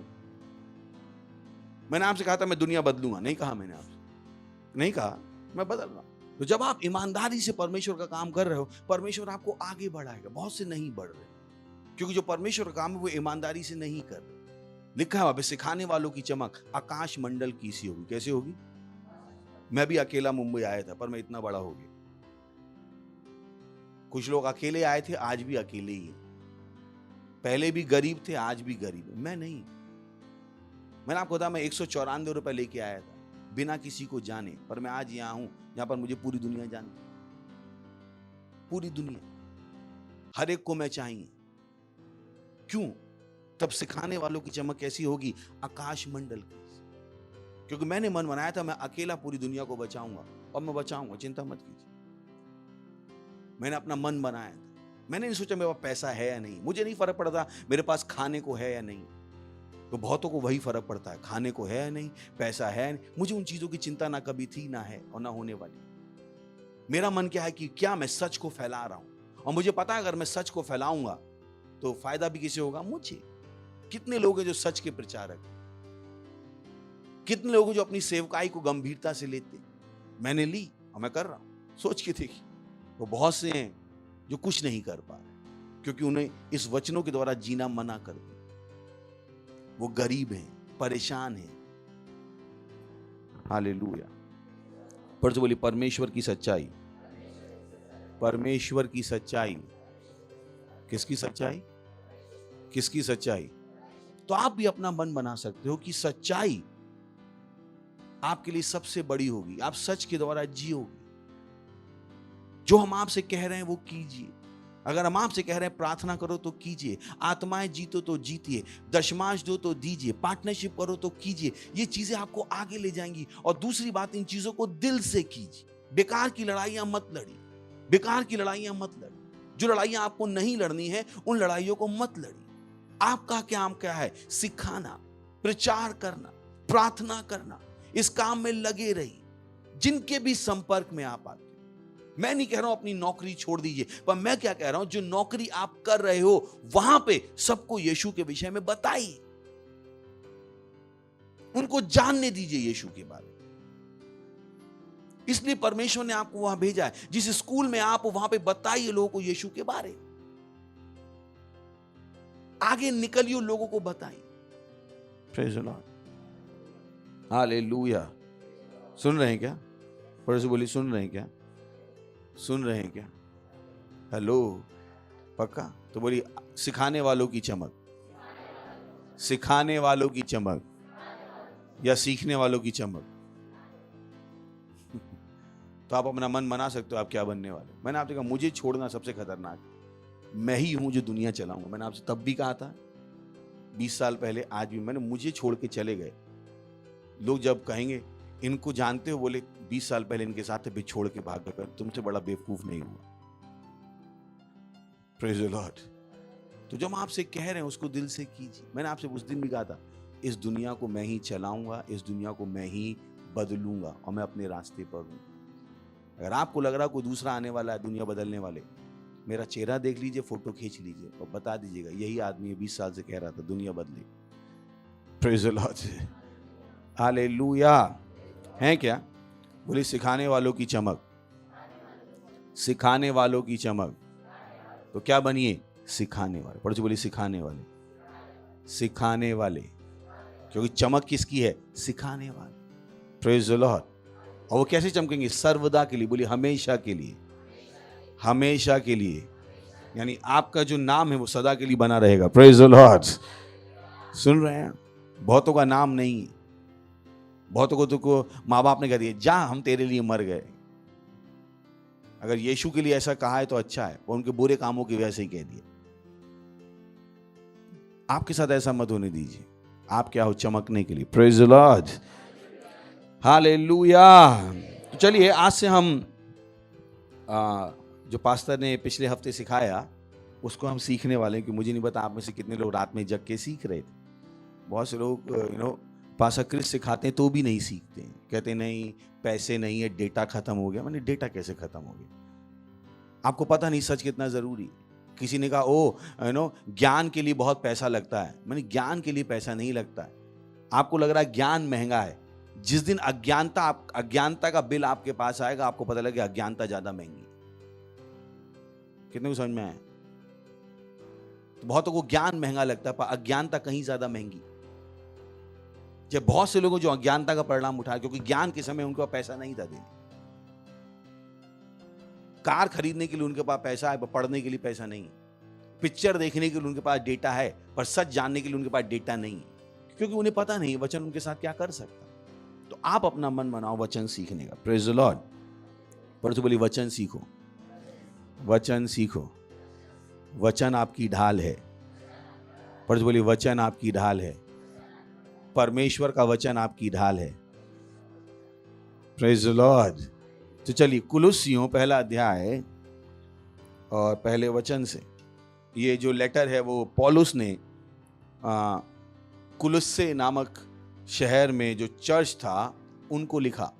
मैंने आपसे कहा था मैं दुनिया बदलूंगा, नहीं कहा मैंने आपसे, नहीं कहा मैं बदल रहा हूं। तो जब आप ईमानदारी से परमेश्वर का काम कर रहे हो, परमेश्वर आपको आगे बढ़ाएगा। बहुत से नहीं बढ़ रहे, क्योंकि जो परमेश्वर का काम है वो ईमानदारी से नहीं कर रहे। लिखा है वहां पे, सिखाने वालों की चमक आकाश मंडल की सी होगी। कैसे होगी? मैं भी अकेला मुंबई आया था, पर मैं इतना बड़ा हो गया। कुछ लोग अकेले आए थे, आज भी अकेले ही हैं। पहले भी गरीब थे, आज भी गरीब है। मैं नहीं, मैंने आपको बताया मैं 194 रुपए लेके आया था बिना किसी को जाने, पर मैं आज यहां हूं जहां पर मुझे पूरी दुनिया जानती, पूरी दुनिया, हर एक को मैं चाहिए। क्यों? तब सिखाने वालों की चमक कैसी होगी? आकाश मंडल की। क्योंकि मैंने मन बनाया था मैं अकेला पूरी दुनिया को बचाऊंगा, और मैं बचाऊंगा, चिंता मत कीजिए। मैंने अपना मन बनाया था। मैंने नहीं सोचा मेरे पास पैसा है या नहीं, मुझे नहीं फर्क पड़ता मेरे पास खाने को है या नहीं। तो बहुतों को वही फर्क पड़ता है, खाने को है या नहीं, पैसा है या नहीं। मुझे उन चीजों की चिंता ना कभी थी, ना है और ना होने वाली। मेरा मन क्या है कि क्या मैं सच को फैला रहा हूं, और मुझे पता है अगर मैं सच को फैलाऊंगा तो फायदा भी किसे होगा? मुझे। कितने लोग हैं जो सच के प्रचारक, कितने लोग हैं जो अपनी सेवकाई को गंभीरता से लेते। मैंने ली और मैं कर रहा हूं। सोच के देखिए, वो बहुत से हैं जो कुछ नहीं कर पा रहे, क्योंकि उन्हें इस वचनों के द्वारा जीना मना कर दिया। वो गरीब हैं, परेशान हैं। हालेलुया। पर जो बोली परमेश्वर की सच्चाई, परमेश्वर की सच्चाई। किसकी सच्चाई? किसकी सच्चाई? तो आप भी अपना मन बना सकते हो कि सच्चाई आपके लिए सबसे बड़ी होगी। आप सच के द्वारा जियोगे। जो हम आपसे कह रहे हैं वो कीजिए। अगर हम आपसे कह रहे हैं प्रार्थना करो तो कीजिए, आत्माएं जीतो तो जीतिए, दशमांश दो तो दीजिए, पार्टनरशिप करो तो कीजिए। ये चीजें आपको आगे ले जाएंगी। और दूसरी बात, इन चीजों को दिल से कीजिए। बेकार की लड़ाइयां मत लड़िए, बेकार की लड़ाइयां मत लड़िए। जो लड़ाइयां आपको नहीं लड़नी है उन लड़ाइयों को मत लड़िए। आपका काम क्या है? सिखाना, प्रचार करना, प्रार्थना करना, इस काम में लगे रहिए। जिनके भी संपर्क में आप आते, मैं नहीं कह रहा हूं अपनी नौकरी छोड़ दीजिए, पर मैं क्या कह रहा हूं, जो नौकरी आप कर रहे हो वहां पे सबको यीशु के विषय में बताइए, उनको जानने दीजिए यीशु के बारे में। इसलिए परमेश्वर ने आपको वहां भेजा है। जिस स्कूल में आप वहां पे बताइए लोगों को यीशु के बारे में, आगे निकलिए, लोगों को बताइए। Praise the lord, hallelujah. सुन रहे हैं क्या? थोड़े से बोलिए, सुन रहे हैं क्या? सुन रहे हैं क्या? हेलो, पक्का? तो बोलिए, सिखाने वालों की चमक, सिखाने वालों की चमक या सीखने वालों की चमक। तो आप अपना मन बना सकते हो आप क्या बनने वाले। मैंने आपसे कहा मुझे छोड़ना सबसे खतरनाक, मैं ही हूं जो दुनिया चलाऊंगा। मैंने आपसे तब भी कहा था 20 साल पहले, आज भी मैंने, मुझे छोड़ के चले गए लोग। जब कहेंगे इनको जानते हो, बोले 20 साल पहले इनके साथ भी छोड़ के भाग गए, तुमसे बड़ा बेवकूफ नहीं हुआ। Praise the Lord. तो जब आपसे कह रहे हैं उसको दिल से कीजिए। मैंने आपसे उस दिन भी कहा था, इस दुनिया को मैं ही चलाऊंगा, इस दुनिया को मैं ही बदलूंगा और मैं अपने रास्ते पर हूं। अगर आपको लग रहा कोई दूसरा आने वाला है दुनिया बदलने वाले, मेरा चेहरा देख लीजिए, फोटो खींच लीजिए और बता दीजिएगा यही आदमी 20 साल से कह रहा था दुनिया बदले। Praise the lord, hallelujah. हैं क्या? बोले सिखाने वालों की चमक, सिखाने वालों की चमक। तो क्या बनिए? सिखाने वाले। पढ़ो, बोलिए सिखाने वाले, सिखाने वाले, क्योंकि चमक किसकी है? सिखाने वाले। Praise the Lord. और वो कैसे चमकेंगे? सर्वदा के लिए। बोलिए हमेशा के लिए, हमेशा के लिए। यानी आपका जो नाम है वो सदा के लिए बना रहेगा। Praise the Lord. सुन रहे हैं? बहुतों का नाम नहीं है, बहुतों को माँ बाप ने कह दिया जा हम तेरे लिए मर गए। अगर यीशु के लिए ऐसा कहा है तो अच्छा है, वो उनके बुरे कामों की वजह से ही कह दिया। आपके साथ ऐसा मत होने दीजिए। आप क्या हो? चमकने के लिए। Praise the lord, hallelujah. तो चलिए आज से हम जो पास्टर ने पिछले हफ्ते सिखाया उसको हम सीखने वाले हैं। कि मुझे नहीं पता आप में से कितने लोग रात में जग के सीख रहे थे। बहुत से लोग पास्टर क्रिस सिखाते हैं तो भी नहीं सीखते हैं, कहते नहीं पैसे नहीं है, डेटा खत्म हो गया। मैंने डेटा कैसे खत्म हो गया? आपको पता नहीं सच कितना जरूरी है। किसी ने कहा ओ ज्ञान के लिए बहुत पैसा लगता है। मैंने ज्ञान के लिए पैसा नहीं लगता है। आपको लग रहा है ज्ञान महंगा है, जिस दिन अज्ञानता का बिल आपके पास आएगा आपको पता लगेगा अज्ञानता ज्यादा महंगी है। कितने को समझ में आया? तो बहुतों को ज्ञान महंगा लगता है पर अज्ञानता कहीं ज्यादा महंगी। जब बहुत से लोगों जो अज्ञानता का परिणाम उठाया, क्योंकि ज्ञान के समय उनके पास पैसा नहीं था देने। कार खरीदने के लिए उनके पास पैसा है पर पढ़ने के लिए पैसा नहीं है। पिक्चर देखने के लिए उनके पास डेटा है पर सच जानने के लिए उनके पास डेटा नहीं है, क्योंकि उन्हें पता नहीं वचन उनके साथ क्या कर सकता। तो आप अपना मन बनाओ वचन सीखने का। Praise the Lord. पर तो बोली वचन सीखो, वचन सीखो। वचन आपकी ढाल है। पर तो बोली वचन आपकी ढाल है। परमेश्वर का वचन आपकी ढाल है। Praise the Lord. तो चलिए कुलुस्सियों पहला अध्याय और पहले वचन से, ये जो लेटर है वो पौलुस ने कुलुस्से नामक शहर में जो चर्च था उनको लिखा।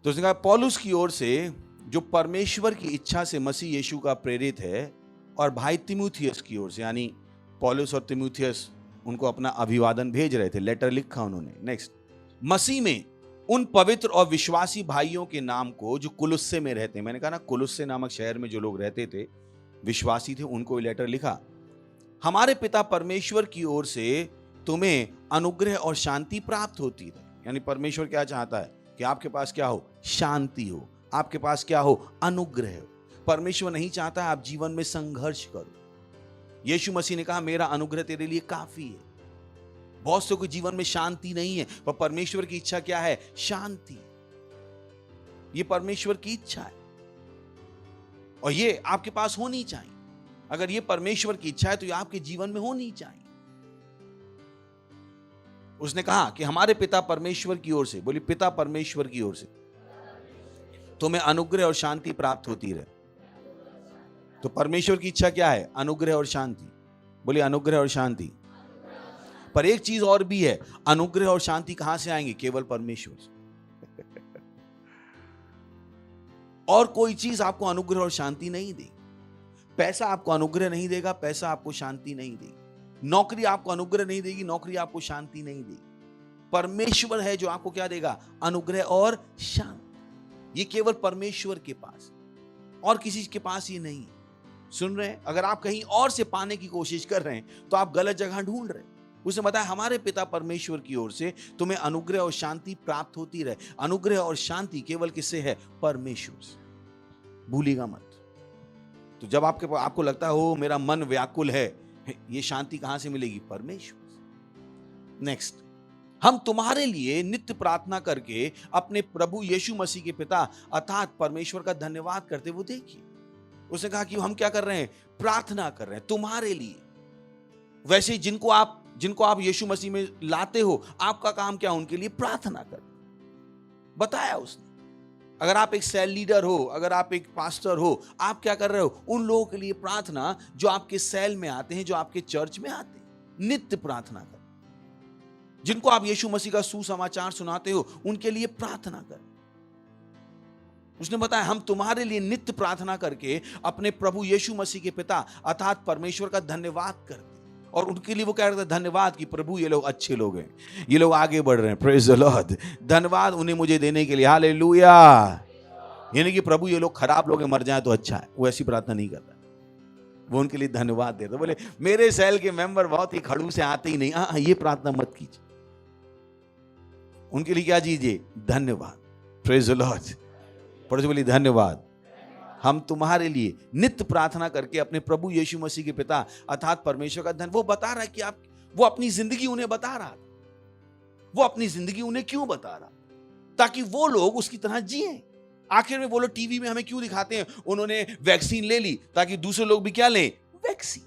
तो उसने कहा पौलुस की ओर से जो परमेश्वर की इच्छा से मसीह यीशु का प्रेरित है, और भाई तिमुथियस की ओर से, यानी पौलुस और तिमुथियस उनको अपना अभिवादन भेज रहे थे, लेटर लिखा उन्होंने। नेक्स्ट, मसीह में उन पवित्र और विश्वासी भाइयों के नाम को जो कुलुस्से में रहते हैं। मैंने कहा ना कुलुस्से नामक शहर में जो लोग रहते थे विश्वासी थे, उनको लेटर लिखा। हमारे पिता परमेश्वर की ओर से तुम्हें अनुग्रह और शांति प्राप्त होती रहे। यानी परमेश्वर क्या चाहता है कि आपके पास क्या हो? शांति हो। आपके पास क्या हो? अनुग्रह हो। परमेश्वर नहीं चाहता आप जीवन में संघर्ष करो। यीशु मसीह ने कहा मेरा अनुग्रह तेरे लिए काफी है। बहुत से को जीवन में शांति नहीं है, पर परमेश्वर की इच्छा क्या है? शांति। ये परमेश्वर की इच्छा है और ये आपके पास होनी चाहिए। अगर ये परमेश्वर की इच्छा है तो ये आपके जीवन में होनी चाहिए। उसने कहा कि हमारे पिता परमेश्वर की ओर से, बोली पिता परमेश्वर की ओर से तुम्हें अनुग्रह और शांति प्राप्त होती रहे। तो परमेश्वर की इच्छा क्या है? अनुग्रह और शांति। बोलिए अनुग्रह और शांति। पर एक चीज और भी है, अनुग्रह और शांति कहां से आएंगे? केवल परमेश्वर से। और कोई चीज आपको अनुग्रह और शांति नहीं देगी। पैसा आपको अनुग्रह नहीं देगा, पैसा आपको शांति नहीं देगी। नौकरी आपको अनुग्रह नहीं देगी, नौकरी आपको शांति नहीं देगी। परमेश्वर है जो आपको क्या देगा? अनुग्रह और शांति। ये केवल परमेश्वर के पास, और किसी के पास ये नहीं है। सुन रहे हैं? अगर आप कहीं और से पाने की कोशिश कर रहे हैं तो आप गलत जगह ढूंढ रहे हैं। उसने बताया हमारे पिता परमेश्वर की ओर से तुम्हें अनुग्रह और शांति प्राप्त होती रहे। अनुग्रह और शांति केवल किससे है? परमेश्वर से। भूलिएगा मत। तो जब आपको लगता है हो मेरा मन व्याकुल है, ये शांति कहां से मिलेगी? परमेश्वर से। नेक्स्ट, हम तुम्हारे लिए नित्य प्रार्थना करके अपने प्रभु यीशु मसीह के पिता अर्थात परमेश्वर का धन्यवाद करते। वो देखिए, उसने कहा कि हम क्या कर रहे हैं? प्रार्थना कर रहे हैं तुम्हारे लिए। वैसे ही जिनको आप यीशु मसीह में लाते हो, आपका काम क्या? उनके लिए प्रार्थना कर। बताया उसने। अगर आप एक सेल लीडर हो, अगर आप एक पास्टर हो, आप क्या कर रहे हो? उन लोगों के लिए प्रार्थना जो आपके सेल में आते हैं, जो आपके चर्च में आते हैं। नित्य प्रार्थना कर। जिनको आप यीशु मसीह का सुसमाचार सुनाते हो, उनके लिए प्रार्थना कर। उसने बताया हम तुम्हारे लिए नित्य प्रार्थना करके अपने प्रभु यीशु मसीह के पिता अर्थात परमेश्वर का धन्यवाद करते। और उनके लिए वो कह रहे थे धन्यवाद कि प्रभु ये लोग अच्छे लोग हैं, ये लोग आगे बढ़ रहे हैं। Praise the Lord. धन्यवाद उन्हें मुझे देने के लिए। हालेलुया। यानी कि प्रभु ये लोग खराब लोग हैं, मर जाए तो अच्छा है। वो ऐसी प्रार्थना नहीं करता, वो उनके लिए धन्यवाद देता। बोले मेरे सेल के मेंबर बहुत ही खड़ूस से आते ही नहीं, हाँ ये प्रार्थना मत कीजिए। उनके लिए क्या कीजिए? धन्यवाद। Praise the Lord. पढ़ो बोलिए धन्यवाद। हम तुम्हारे लिए नित्य प्रार्थना करके अपने प्रभु यीशु मसीह के पिता अर्थात परमेश्वर का धन। वो बता रहा है कि वो अपनी जिंदगी उन्हें बता रहा था। वो अपनी जिंदगी उन्हें क्यों बता रहा? ताकि वो लोग उसकी तरह जिए। आखिर में वो लोग टीवी में हमें क्यों दिखाते हैं? उन्होंने वैक्सीन ले ली ताकि दूसरे लोग भी क्या लें? वैक्सीन,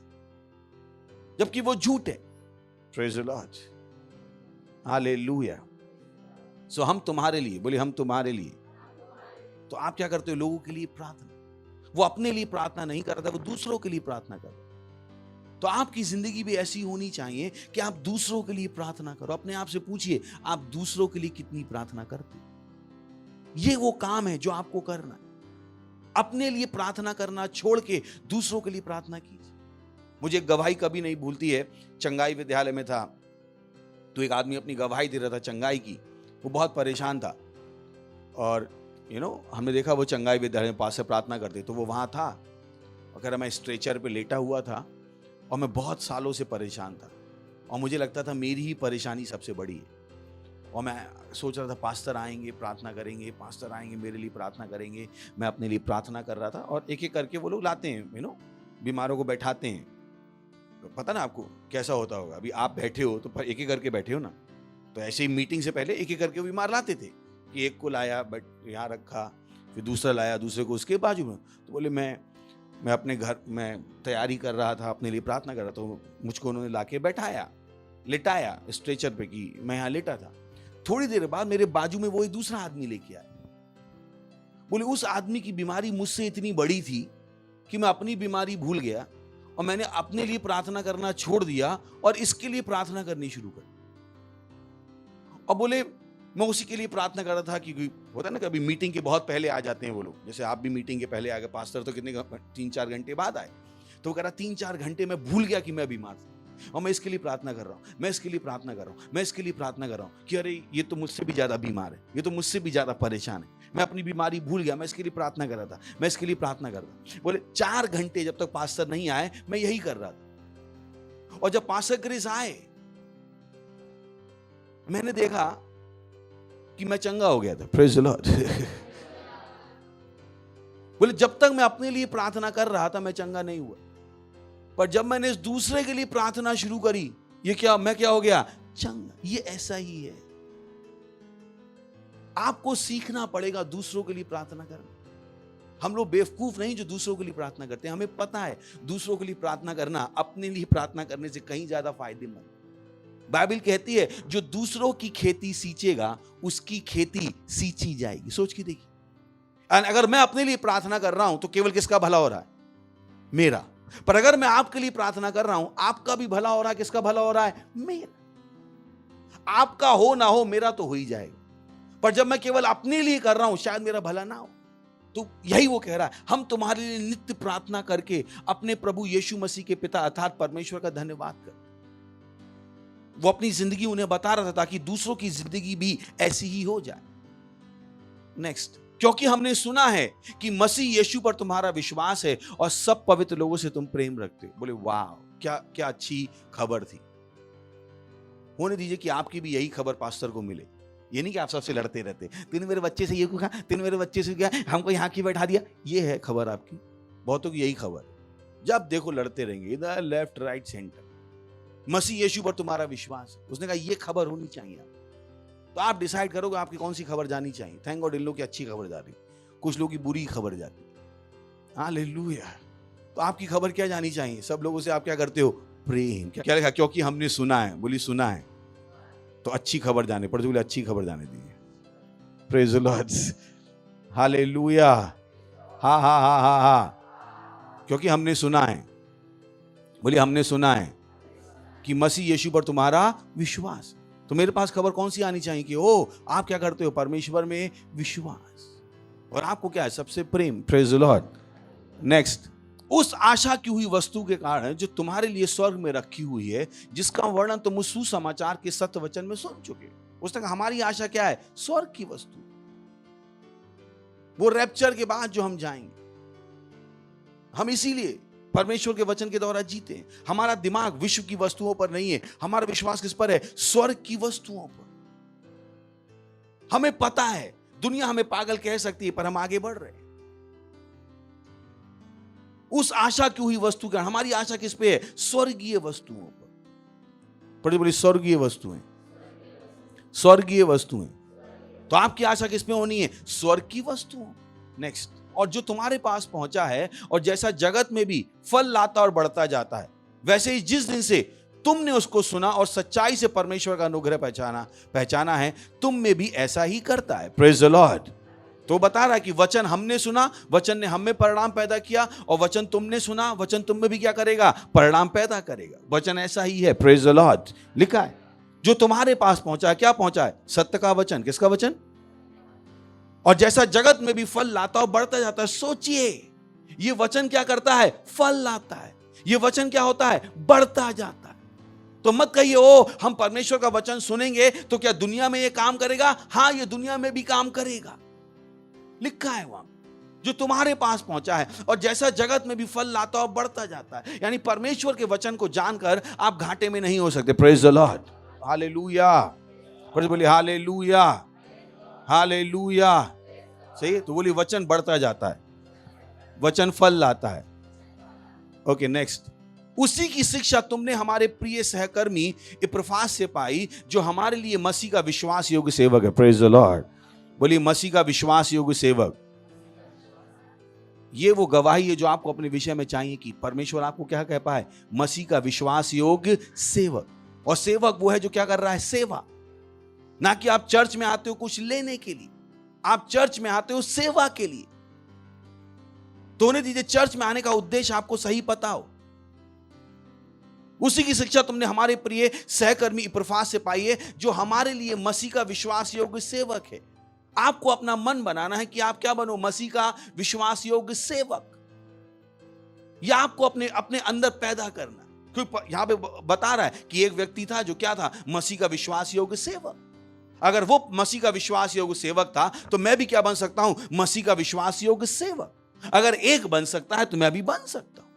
जबकि वो झूठ है। Praise the lord. हालेलुया। सो हम तुम्हारे लिए, बोले हम तुम्हारे लिए। तो आप क्या करते हो? लोगों के लिए प्रार्थना। वो अपने लिए प्रार्थना नहीं कर रहा था, वो दूसरों के लिए प्रार्थना कर रहा। तो आपकी जिंदगी भी ऐसी होनी चाहिए कि आप दूसरों के लिए प्रार्थना करो। अपने आप से पूछिए आप दूसरों के लिए कितनी प्रार्थना करते हो? ये वो काम है जो आपको करना है। अपने लिए प्रार्थना करना छोड़ के दूसरों के लिए प्रार्थना कीजिए। मुझे गवाही कभी नहीं भूलती है। चंगाई विद्यालय में था तो एक आदमी अपनी गवाही दे रहा था चंगाई की। वो बहुत परेशान था और हमने देखा वो चंगाई विद्यालय में पास से प्रार्थना करते, तो वो वहाँ था। अगर मैं स्ट्रेचर पे लेटा हुआ था और मैं बहुत सालों से परेशान था और मुझे लगता था मेरी ही परेशानी सबसे बड़ी है। और मैं सोच रहा था पास्टर आएंगे प्रार्थना करेंगे, पास्टर आएंगे मेरे लिए प्रार्थना करेंगे। मैं अपने लिए प्रार्थना कर रहा था और एक एक करके वो लोग लाते हैं, बीमारों को बैठाते हैं। तो पता ना आपको कैसा होता होगा। अभी आप बैठे हो तो एक एक करके बैठे हो ना, तो ऐसे ही मीटिंग से पहले एक एक करके बीमार लाते थे कि एक को लाया बट यहाँ रखा, फिर दूसरा लाया, दूसरे को उसके बाजू में। तो बोले मैं अपने घर में तैयारी कर रहा था, अपने लिए प्रार्थना कर रहा था, तो मुझको उन्होंने लाके बैठाया, लिटाया स्ट्रेचर पे कि मैं यहाँ लेटा था। थोड़ी देर बाद मेरे बाजू में वो एक दूसरा आदमी लेके आया। बोले उस आदमी की बीमारी मुझसे इतनी बड़ी थी कि मैं अपनी बीमारी भूल गया और मैंने अपने लिए प्रार्थना करना छोड़ दिया और इसके लिए प्रार्थना करनी शुरू कर। और बोले मैं उसी के लिए प्रार्थना कर रहा था कि होता है ना कभी मीटिंग के बहुत पहले आ जाते हैं वो लोग, जैसे आप भी मीटिंग के पहले आ गए, पास्टर तो कितने 3-4 घंटे बाद आए। तो वो कह रहा 3-4 घंटे में भूल गया कि मैं बीमार था और मैं इसके लिए प्रार्थना कर रहा हूँ, मैं इसके लिए प्रार्थना कर रहा हूँ, मैं इसके लिए प्रार्थना कर रहा हूँ कि अरे ये तो मुझसे भी ज्यादा बीमार है, ये तो मुझसे भी ज्यादा परेशान है, मैं अपनी बीमारी भूल गया, मैं इसके लिए प्रार्थना कर रहा था, मैं इसके लिए प्रार्थना कर रहा था। बोले 4 घंटे जब तक पास्टर नहीं आए मैं यही कर रहा था। और जब पास्टर क्रिस आए मैंने देखा कि मैं चंगा हो गया था। Praise the Lord. बोले जब तक मैं अपने लिए प्रार्थना कर रहा था मैं चंगा नहीं हुआ, पर जब मैंने इस दूसरे के लिए प्रार्थना शुरू करी मैं क्या हो गया? चंगा। ये ऐसा ही है, आपको सीखना पड़ेगा दूसरों के लिए प्रार्थना करना। हम लोग बेवकूफ नहीं जो दूसरों के लिए प्रार्थना करते हैं। हमें पता है दूसरों के लिए प्रार्थना करना अपने लिए प्रार्थना करने से कहीं ज्यादा फायदेमंद। बाइबल कहती है जो दूसरों की खेती सींचेगा उसकी खेती सींची जाएगी। सोच के देखिए, अगर मैं अपने लिए प्रार्थना कर रहा हूं तो केवल किसका भला हो रहा है? मेरा। पर अगर मैं आपके लिए प्रार्थना कर रहा हूं आपका भी भला हो रहा है। किसका भला हो रहा है? मेरा। आपका हो ना हो, मेरा तो हो ही जाएगा। पर जब मैं केवल अपने लिए कर रहा हूं, शायद मेरा भला ना हो। तो यही वो कह रहा है, हम तुम्हारे लिए नित्य प्रार्थना करके अपने प्रभु यीशु मसीह के पिता अर्थात परमेश्वर का धन्यवाद कर। वो अपनी जिंदगी उन्हें बता रहा था ताकि दूसरों की जिंदगी भी ऐसी ही हो जाए। नेक्स्ट, क्योंकि हमने सुना है कि मसीह यीशु पर तुम्हारा विश्वास है और सब पवित्र लोगों से तुम प्रेम रखते हो। बोले वाह, क्या क्या अच्छी खबर थी। होने दीजिए कि आपकी भी यही खबर पास्टर को मिले। ये नहीं कि आप सबसे लड़ते रहते, तूने मेरे बच्चे से ये कहा, तूने मेरे बच्चे से क्या, हमको यहाँ की बैठा दिया। ये है खबर आपकी, बहुतों की यही खबर है। जब देखो लड़ते रहेंगे, इधर लेफ्ट राइट सेंटर। मसीह यीशु पर तुम्हारा विश्वास है, उसने कहा ये खबर होनी चाहिए। तो आप डिसाइड करोगे आपकी कौन सी खबर जानी चाहिए। थैंक गॉड इन लोगों की अच्छी खबर जा रही, कुछ लोगों की बुरी खबर जाती है। हालेलुया। तो आपकी खबर क्या जानी चाहिए। सब लोगों से आप क्या करते हो, प्रेम। क्या लिखा, क्योंकि हमने सुना है। बोली सुना है, तो अच्छी खबर जाने पड़, बोले अच्छी खबर जाने दी। Praise the lord, hallelujah. हा हा हा हा हा, क्योंकि हमने सुना है। बोले हमने सुना है कि मसीह यीशु पर तुम्हारा विश्वास। तो मेरे पास खबर कौन सी आनी चाहिए कि ओ आप क्या करते हो, परमेश्वर में विश्वास, और आपको क्या है, सबसे प्रेम। Praise the lord. नेक्स्ट, उस आशा की हुई वस्तु के कारण जो तुम्हारे लिए स्वर्ग में रखी हुई है, जिसका वर्णन तुम उस सुसमाचार के सत्य वचन में सुन चुके। उसने कहा हमारी आशा क्या है, स्वर्ग की वस्तु। वो रैप्चर के बाद जो हम जाएंगे, हम इसीलिए परमेश्वर के वचन के द्वारा जीते हैं। हमारा दिमाग विश्व की वस्तुओं पर नहीं है, हमारा विश्वास किस पर है, स्वर्ग की वस्तुओं पर। हमें पता है दुनिया हमें पागल कह सकती है, पर हम आगे बढ़ रहे हैं उस आशा की हुई वस्तु का। हमारी आशा किस पे है, स्वर्गीय वस्तुओं पर। बड़ी बड़ी स्वर्गीय वस्तुएं, स्वर्गीय वस्तुएं। तो आपकी आशा किस पे होनी है, स्वर्ग की वस्तुओं। नेक्स्ट, और जो तुम्हारे पास पहुंचा है और जैसा जगत में भी फल लाता और बढ़ता जाता है, वैसे ही जिस दिन से तुमने उसको सुना और सच्चाई से परमेश्वर का अनुग्रह पहचाना है, तुम में भी ऐसा ही करता है। Praise the Lord. तो बता रहा है कि वचन हमने सुना, वचन ने हम में परिणाम पैदा किया, और वचन तुमने सुना, वचन तुम में भी क्या करेगा, परिणाम पैदा करेगा। वचन ऐसा ही है। Praise the Lord. लिखा है जो तुम्हारे पास पहुंचा है, क्या पहुंचा है, सत्य का वचन। किसका वचन, और जैसा जगत में भी फल लाता और बढ़ता जाता है। सोचिए ये वचन क्या करता है, फल लाता है। ये वचन क्या होता है, बढ़ता जाता है। तो मत कहिए ओ हम परमेश्वर का वचन सुनेंगे तो क्या दुनिया में ये काम करेगा। हाँ, ये दुनिया में भी काम करेगा। लिखा है वहां जो तुम्हारे पास पहुंचा है और जैसा जगत में भी फल लाता और बढ़ता जाता है। यानी परमेश्वर के वचन को जानकर आप घाटे में नहीं हो सकते। Praise the lord. हालेलुया। बोलिए हालेलुया, हालेलुया। सही है। तो बोलिए वचन बढ़ता जाता है, वचन फल लाता है। ओके, नेक्स्ट, उसी की शिक्षा तुमने हमारे प्रिय सहकर्मी इपफ्रास से पाई, जो हमारे लिए मसीह का विश्वास योग्य सेवक है। Praise the Lord. बोलिए मसीह का विश्वास योग्य सेवक। ये वो गवाही है जो आपको अपने विषय में चाहिए कि परमेश्वर आपको क्या कह पाए, मसीह का विश्वास योग्य सेवक। और सेवक वो है जो क्या कर रहा है, सेवा। ना कि आप चर्च में आते हो कुछ लेने के लिए, आप चर्च में आते हो सेवा के लिए। तो उन्हें दीजिए चर्च में आने का उद्देश्य आपको सही पता हो। उसी की शिक्षा तुमने हमारे प्रिय सहकर्मी इपफ्रास से पाई है, जो हमारे लिए मसीह का विश्वास योग्य सेवक है। आपको अपना मन बनाना है कि आप क्या बनो, मसीह का विश्वास योग्य सेवक। यह आपको अपने अपने अंदर पैदा करना। क्योंकि यहां पे बता रहा है कि एक व्यक्ति था जो क्या था, मसीह का विश्वास योग्य सेवक। अगर वो मसीह का विश्वास योग्य सेवक था तो मैं भी क्या बन सकता हूं, मसीह का विश्वास योग्य सेवक। अगर एक बन सकता है तो मैं भी बन सकता हूं।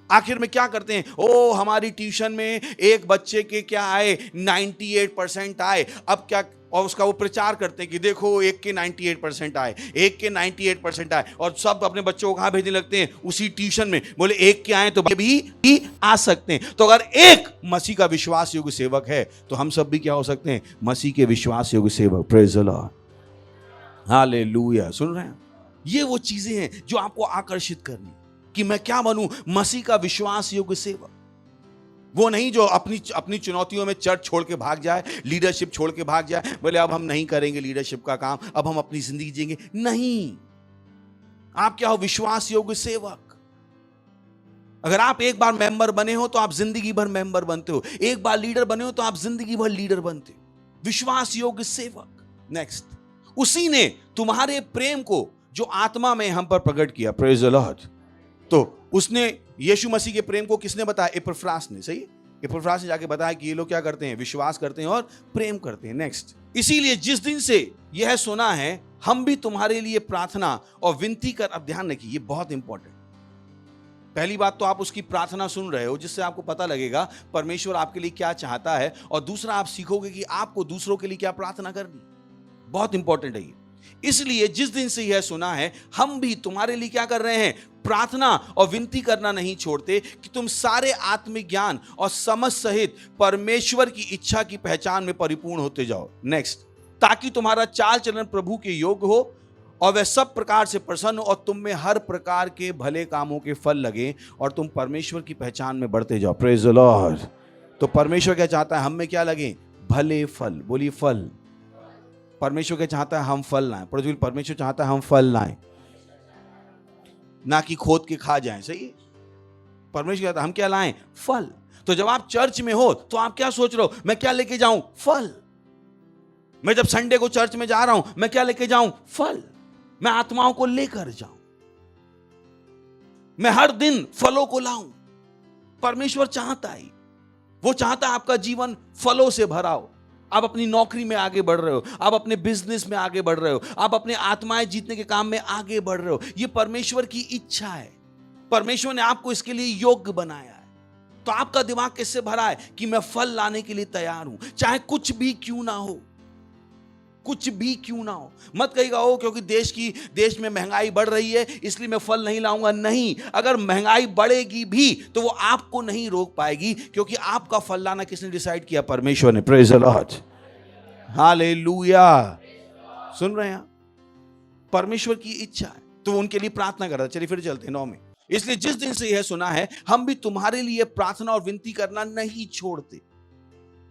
आखिर में क्या करते हैं, ओ हमारी ट्यूशन में एक बच्चे के क्या आए, 98% आए। अब क्या, और उसका वो प्रचार करते हैं कि देखो एक के 98% आए, एक के 98% आए, और सब अपने बच्चों को कहां भेजने लगते हैं, उसी ट्यूशन में। बोले एक के आए तो भी आ सकते हैं। तो अगर एक मसीह का विश्वास योग्य सेवक है तो हम सब भी क्या हो सकते हैं, मसीह के विश्वास योग्य सेवक। Praise the lord. हालेलुया। सुन रहे हैं, ये वो चीजें हैं जो आपको आकर्षित करनी कि मैं क्या बनूं, मसीह का विश्वास योग्य सेवक। वो नहीं जो अपनी चुनौतियों में चर्च छोड़ के भाग जाए, लीडरशिप छोड़ के भाग जाए, बोले अब हम नहीं करेंगे लीडरशिप का काम, अब हम अपनी जिंदगी जिएंगे। नहीं, आप क्या हो, विश्वास योग्य सेवक। अगर आप एक बार मेंबर बने हो तो आप जिंदगी भर मेंबर बनते हो, एक बार लीडर बने हो तो आप जिंदगी भर लीडर बनते हो। विश्वास योग्य सेवक। नेक्स्ट, उसी ने तुम्हारे प्रेम को जो आत्मा में हम पर प्रकट किया। Praise the Lord. तो उसने यीशु मसीह के प्रेम को किसने बताया? एपफ्रास ने। सही, एपफ्रास ने जाके बताया कि ये लोग क्या करते हैं? विश्वास करते हैं और प्रेम करते हैं। नेक्स्ट, इसीलिए जिस दिन से यह सुना है हम भी तुम्हारे लिए प्रार्थना और विनती कर। अब ध्यान रखिए, ये बहुत इंपॉर्टेंट। पहली बात तो आप उसकी प्रार्थना सुन रहे हो, जिससे आपको पता लगेगा परमेश्वर आपके लिए क्या चाहता है, और दूसरा आप सीखोगे कि आपको दूसरों के लिए क्या प्रार्थना करनी। बहुत इंपॉर्टेंट है ये। इसलिए जिस दिन से यह सुना है हम भी तुम्हारे लिए क्या कर रहे हैं? प्रार्थना और विनती करना नहीं छोड़ते कि तुम सारे आत्मिक ज्ञान और समझ सहित परमेश्वर की इच्छा की पहचान में परिपूर्ण होते जाओ। नेक्स्ट, ताकि तुम्हारा चाल चलन प्रभु के योग्य हो और वह सब प्रकार से प्रसन्न हो और तुम में हर प्रकार के भले कामों के फल लगे और तुम परमेश्वर की पहचान में बढ़ते जाओ। Praise the Lord. तो परमेश्वर क्या चाहता है? हम में क्या लगे? भले फल। बोलिए फल। परमेश्वर क्या चाहता है? हम फल लाएं। प्रज्वल, परमेश्वर चाहता है हम फल लाएं, ना कि खोद के खा जाएं। सही, परमेश्वर कहता है हम क्या लाएं? फल। तो जब आप चर्च में हो तो आप क्या सोच रहे हो? मैं क्या लेके जाऊं? फल। मैं जब संडे को चर्च में जा रहा हूं, मैं क्या लेके जाऊं? फल। मैं आत्माओं को लेकर जाऊं, मैं हर दिन फलों को लाऊं। परमेश्वर चाहता है, वो चाहता है आपका जीवन फलों से भरा हो। आप अपनी नौकरी में आगे बढ़ रहे हो, आप अपने बिजनेस में आगे बढ़ रहे हो, आप अपने आत्माएं जीतने के काम में आगे बढ़ रहे हो। ये परमेश्वर की इच्छा है। परमेश्वर ने आपको इसके लिए योग्य बनाया है। तो आपका दिमाग किससे भरा है? कि मैं फल लाने के लिए तैयार हूं, चाहे कुछ भी क्यों ना हो। कुछ भी क्यों ना हो। मत कहिएगा ओ क्योंकि देश में महंगाई बढ़ रही है इसलिए मैं फल नहीं लाऊंगा। नहीं, अगर महंगाई बढ़ेगी भी तो वो आपको नहीं रोक पाएगी, क्योंकि आपका फल लाना किसने डिसाइड किया? परमेश्वर ने। Praise the lord. हालेलुया। सुन रहे हैं? परमेश्वर की इच्छा है तो वो उनके लिए प्रार्थना कर रहा है। चलिए फिर चलते हैं 9 में। इसलिए जिस दिन से यह सुना है हम भी तुम्हारे लिए प्रार्थना और विनती करना नहीं छोड़ते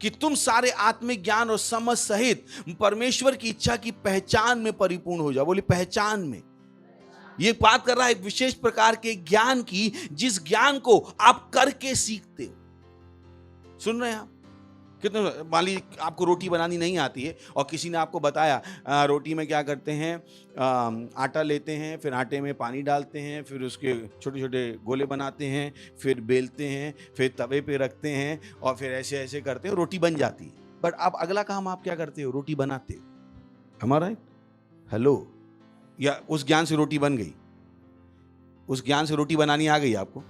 कि तुम सारे आत्मिक ज्ञान और समझ सहित परमेश्वर की इच्छा की पहचान में परिपूर्ण हो जाओ। बोली पहचान में। ये बात कर रहा है एक विशेष प्रकार के ज्ञान की, जिस ज्ञान को आप करके सीखते हो। सुन रहे हैं आप? कितने, मान लीजिए आपको रोटी बनानी नहीं आती है और किसी ने आपको बताया रोटी में क्या करते हैं, आटा लेते हैं, फिर आटे में पानी डालते हैं, फिर उसके छोटे छोटे गोले बनाते हैं, फिर बेलते हैं, फिर तवे पे रखते हैं और फिर ऐसे ऐसे करते हैं, रोटी बन जाती है। बट अब अगला काम आप क्या करते हो? रोटी बनाते हो। हमारा हेलो, या उस ज्ञान से रोटी बन गई? उस ज्ञान से रोटी बनानी आ गई आपको?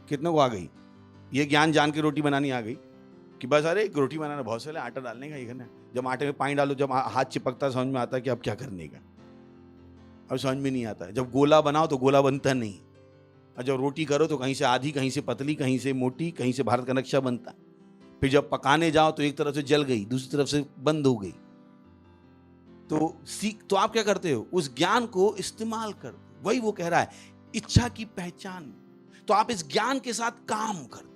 कितनों को आ गई? ये ज्ञान जान के रोटी बनानी आ गई कि बस अरे रोटी बनाना बहुत सारे, आटा डालने का ही करना है। जब आटे में पानी डालो, जब हाथ चिपकता समझ में आता है कि अब क्या करने का। अब समझ में नहीं आता है। जब गोला बनाओ तो गोला बनता नहीं, और जब रोटी करो तो कहीं से आधी, कहीं से पतली, कहीं से मोटी, कहीं से भारत का नक्शा बनता है। फिर जब पकाने जाओ तो एक तरफ से जल गई, दूसरी तरफ से बंद हो गई। तो आप क्या करते हो? उस ज्ञान को इस्तेमाल करते। वही वो कह रहा है, इच्छा की पहचान। तो आप इस ज्ञान के साथ काम करते।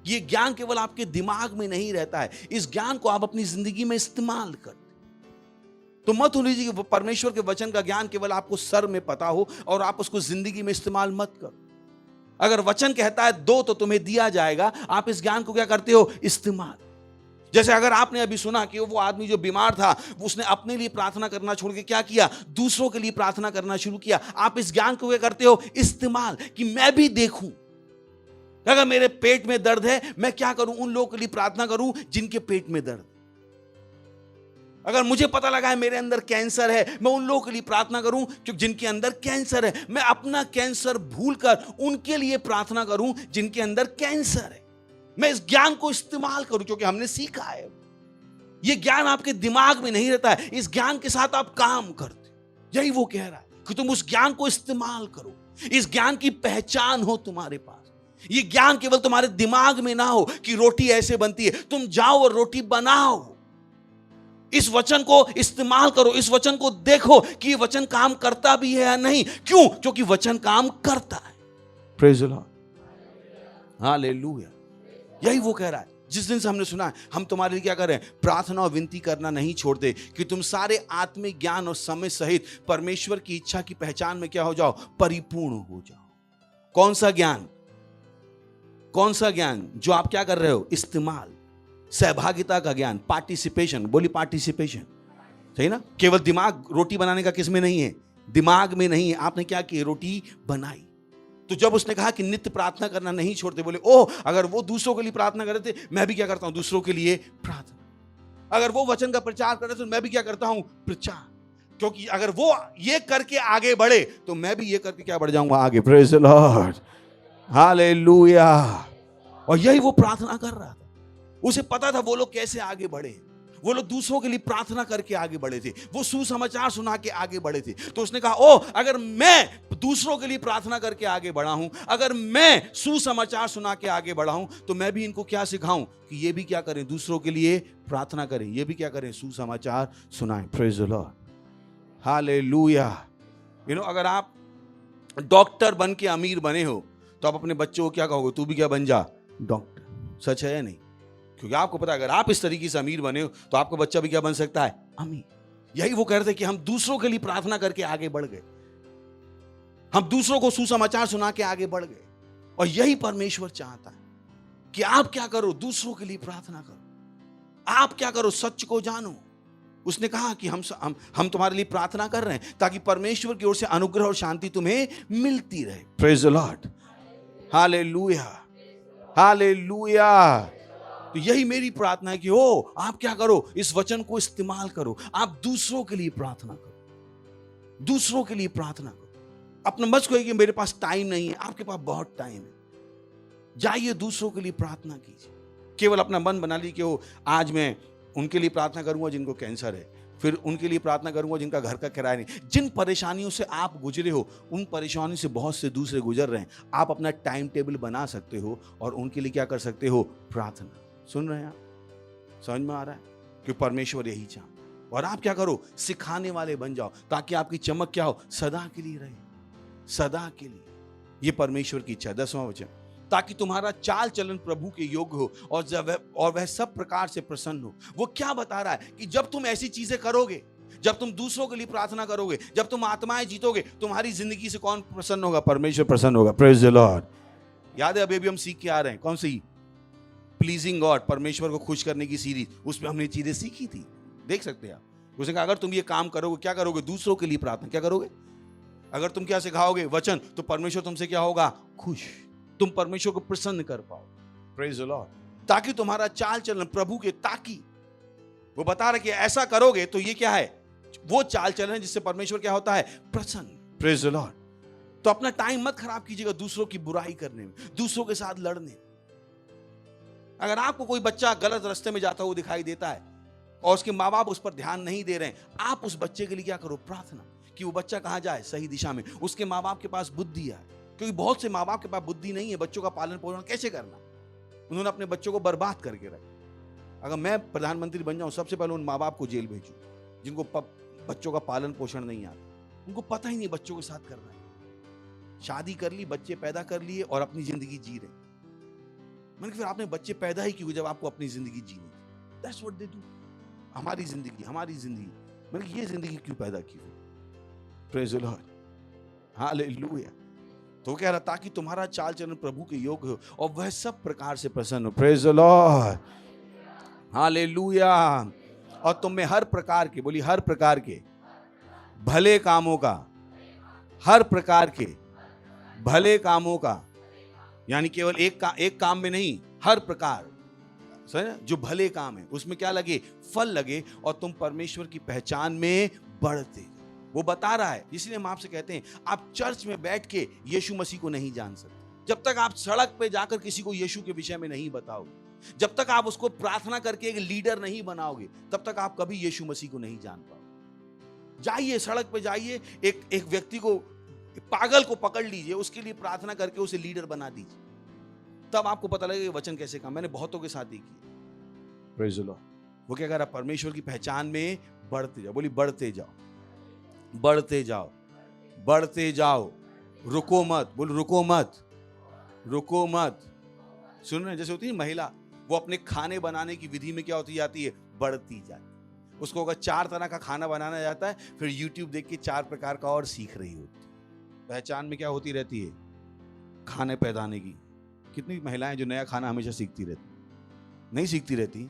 ये ज्ञान केवल आपके दिमाग में नहीं रहता है, इस ज्ञान को आप अपनी जिंदगी में इस्तेमाल करते। तो मत हो लीजिए कि परमेश्वर के वचन का ज्ञान केवल आपको सर में पता हो और आप उसको जिंदगी में इस्तेमाल मत करो। अगर वचन कहता है दो तो तुम्हें दिया जाएगा, आप इस ज्ञान को क्या करते हो? इस्तेमाल। जैसे अगर आपने अभी सुना कि वो आदमी जो बीमार था उसने अपने लिए प्रार्थना करना छोड़ के क्या किया? दूसरों के लिए प्रार्थना करना शुरू किया। आप इस ज्ञान को क्या करते हो? इस्तेमाल। कि मैं भी देखूं, अगर मेरे पेट में दर्द है मैं क्या करूं? उन लोगों के लिए प्रार्थना करूं जिनके पेट में दर्द। अगर मुझे पता लगा है मेरे अंदर कैंसर है, मैं उन लोगों के लिए प्रार्थना करूं क्योंकि जिनके अंदर कैंसर है। मैं अपना कैंसर भूलकर उनके लिए प्रार्थना करूं जिनके अंदर कैंसर है। मैं इस ज्ञान को इस्तेमाल करूं क्योंकि हमने सीखा है। यह ज्ञान आपके दिमाग में नहीं रहता है, इस ज्ञान के साथ आप काम करते। यही वो कह रहा है कि तुम उस ज्ञान को इस्तेमाल करो। इस ज्ञान की पहचान हो तुम्हारे पास। ये ज्ञान केवल तुम्हारे दिमाग में ना हो कि रोटी ऐसे बनती है। तुम जाओ और रोटी बनाओ। इस वचन को इस्तेमाल करो। इस वचन को देखो कि ये वचन काम करता भी है या नहीं। क्यों? क्योंकि वचन काम करता है। Praise the lord. हालेलुया। यही वो कह रहा है, जिस दिन से हमने सुना है हम तुम्हारे लिए क्या कर रहे हैं? प्रार्थना और विनती करना नहीं छोड़ते कि तुम सारे आत्मिक ज्ञान और समझ सहित परमेश्वर की इच्छा की पहचान में क्या हो जाओ? परिपूर्ण हो जाओ। कौन सा ज्ञान? कौन सा ज्ञान जो आप क्या कर रहे हो? इस्तेमाल। सहभागिता का ज्ञान, पार्टिसिपेशन, बोली पार्टिसिपेशन, सही ना। केवल दिमाग रोटी बनाने का किस में नहीं है, दिमाग में नहीं है। आपने क्या किया, रोटी बनाई। तो जब उसने कहा कि नित्य प्रार्थना करना नहीं छोड़ते, बोले ओह, अगर वो दूसरों के लिए प्रार्थना कर रहे थे, मैं भी क्या करता हूं, दूसरों के लिए प्रार्थना। अगर वो वचन का प्रचार कर रहे थे, तो मैं भी क्या करता हूं, प्रचार। क्योंकि अगर वो ये करके आगे बढ़े, तो मैं भी ये करके क्या बढ़ जाऊंगा आगे। Praise the lord, hallelujah. और यही वो प्रार्थना कर रहा था। उसे पता था वो लोग कैसे आगे बढ़े। वो लोग दूसरों के लिए प्रार्थना करके आगे बढ़े थे, वो सुसमाचार सुना के आगे बढ़े थे। तो उसने कहा, ओ, अगर मैं दूसरों के लिए प्रार्थना करके आगे बढ़ा हूं, अगर मैं सुसमाचार सुना के आगे बढ़ा हूं, तो मैं भी इनको क्या सिखाऊं कि ये भी क्या करें, दूसरों के लिए प्रार्थना करें, ये भी क्या करें, सुसमाचार सुनाएं। Praise the lord, hallelujah. अगर आप डॉक्टर बन के अमीर बने हो, तो आप अपने बच्चों को क्या कहोगे, तू भी क्या बन जा, डॉक्टर। सच है या नहीं? क्योंकि आपको पता है, अगर आप इस तरीके से अमीर बने हो, तो आपका बच्चा भी क्या बन सकता है, अमीर। यही वो कह रहे थे कि हम दूसरों के लिए प्रार्थना करके आगे बढ़ गए, हम दूसरों को सुसमाचार सुना के आगे बढ़ गए। और यही परमेश्वर चाहता है कि आप क्या करो, दूसरों के लिए प्रार्थना करो। आप क्या करो, सच को जानो। उसने कहा कि हम तुम्हारे लिए प्रार्थना कर रहे हैं, ताकि परमेश्वर की ओर से अनुग्रह और शांति तुम्हें मिलती रहे। Praise the lord, hallelujah, hallelujah. तो यही मेरी प्रार्थना है कि हो, आप क्या करो, इस वचन को इस्तेमाल करो, आप दूसरों के लिए प्रार्थना करो, दूसरों के लिए प्रार्थना करो। अपना मत कहिए कि मेरे पास टाइम नहीं है, आपके पास बहुत टाइम है। जाइए दूसरों के लिए प्रार्थना कीजिए। केवल अपना मन बना ली कि हो, आज मैं उनके लिए प्रार्थना करूंगा जिनको कैंसर है, फिर उनके लिए प्रार्थना करूंगा जिनका घर का किराया नहीं। जिन परेशानियों से आप गुजरे हो, उन परेशानियों से बहुत से दूसरे गुजर रहे हैं। आप अपना टाइम टेबल बना सकते हो और उनके लिए क्या कर सकते हो, प्रार्थना। सुन रहे हैं आप? समझ में आ रहा है? कि परमेश्वर यही चाहता। और आप क्या करो, सिखाने वाले बन जाओ, ताकि आपकी चमक क्या हो, सदा के लिए रहे, सदा के लिए। ये परमेश्वर की इच्छा है। 10वां वचन, ताकि तुम्हारा चाल चलन प्रभु के योग्य हो और वह सब प्रकार से प्रसन्न हो। वो क्या बता रहा है कि जब तुम ऐसी चीजें करोगे, जब तुम दूसरों के लिए प्रार्थना करोगे, जब तुम आत्माएं जीतोगे, तुम्हारी जिंदगी से कौन प्रसन्न होगा, परमेश्वर प्रसन्न होगा। Praise the Lord. याद है अभी हम सीख के आ रहे हैं, कौन सी, प्लीजिंग गॉड, परमेश्वर को खुश करने की सीरीज। उसमें हमने चीजें सीखी थी, देख सकते हैं आप। उसने कहा अगर तुम ये काम करोगे, क्या करोगे, दूसरों के लिए प्रार्थना क्या करोगे। अगर तुम क्या सिखाओगे, वचन, तो परमेश्वर तुमसे क्या होगा, खुश। तुम परमेश्वर को प्रसन्न कर पाओ। Praise the Lord. ताकि तुम्हारा चाल चलन प्रभु के, ताकि वो बता रहे कि ऐसा करोगे तो ये क्या है, वो चाल चलन है जिससे परमेश्वर क्या होता है, प्रसन्न। Praise the Lord. तो अपना टाइम मत खराब कीजिएगा दूसरों की बुराई करने में, दूसरों के साथ लड़ने। अगर आपको कोई बच्चा गलत रास्ते में जाता हुआ दिखाई देता है और उसके माँ बाप उस पर ध्यान नहीं दे रहे हैं, आप उस बच्चे के लिए क्या करो, प्रार्थना, कि वो बच्चा कहां जाए, सही दिशा में। उसके माँ बाप के पास बुद्धि है, क्योंकि बहुत से माँ बाप के पास बुद्धि नहीं है बच्चों का पालन पोषण कैसे करना। उन्होंने अपने बच्चों को बर्बाद करके रखा। अगर मैं प्रधानमंत्री बन जाऊं, सबसे पहले उन माँ बाप को जेल भेजूं जिनको बच्चों का पालन पोषण नहीं आता, उनको पता ही नहीं बच्चों के साथ करना है। शादी कर ली, बच्चे पैदा कर लिए और अपनी जिंदगी जी रहे। मैंने फिर आपने बच्चे पैदा ही क्यों जब आपको अपनी जिंदगी जीनी थी। That's what they do। हमारी जिंदगी मैंने ये जिंदगी क्यों पैदा की। Praise the lord, hallelujah. तो कह रहा ताकि तुम्हारा चाल चलन प्रभु के योग्य हो और वह सब प्रकार से प्रसन्न हो। Praise the lord, hallelujah. और तुम में हर प्रकार के, बोली हर प्रकार के भले कामों का, हर प्रकार के भले कामों का, यानी केवल एक काम में नहीं, हर प्रकार जो भले काम है उसमें क्या लगे, फल लगे, और तुम परमेश्वर की पहचान में बढ़ते। वो बता रहा है, इसलिए हम आपसे कहते हैं, आप चर्च में बैठ के यीशु मसीह को नहीं जान सकते जब तक आप सड़क पे जाकर किसी को यीशु के विषय में नहीं बताओगे। जब तक आप उसको प्रार्थना करके एक लीडर नहीं बनाओगे, तब तक आप कभी यीशु मसीह को नहीं जान पाओगे। जाइए, सड़क पे जाइए, एक व्यक्ति को, पागल को पकड़ लीजिए, उसके लिए प्रार्थना करके उसे लीडर बना दीजिए, तब आपको पता लगेगा वचन कैसे काम। मैंने बहुतों के साथ देखी। Praise the Lord. वो क्या कह रहा, परमेश्वर की पहचान में बढ़ते जाओ। बोली बढ़ते जाओ, बढ़ते जाओ, बढ़ते जाओ, रुको मत। बोल रुको मत, रुको मत। सुन रहे, जैसे होती है महिला, वो अपने खाने बनाने की विधि में क्या होती जाती है, बढ़ती जाती। उसको अगर 4 तरह का खाना बनाना जाता है, फिर YouTube देख के 4 प्रकार का और सीख रही होती। पहचान में क्या होती रहती है, खाने पैदाने की। कितनी महिलाएं जो नया खाना हमेशा सीखती रहती, नहीं सीखती रहती,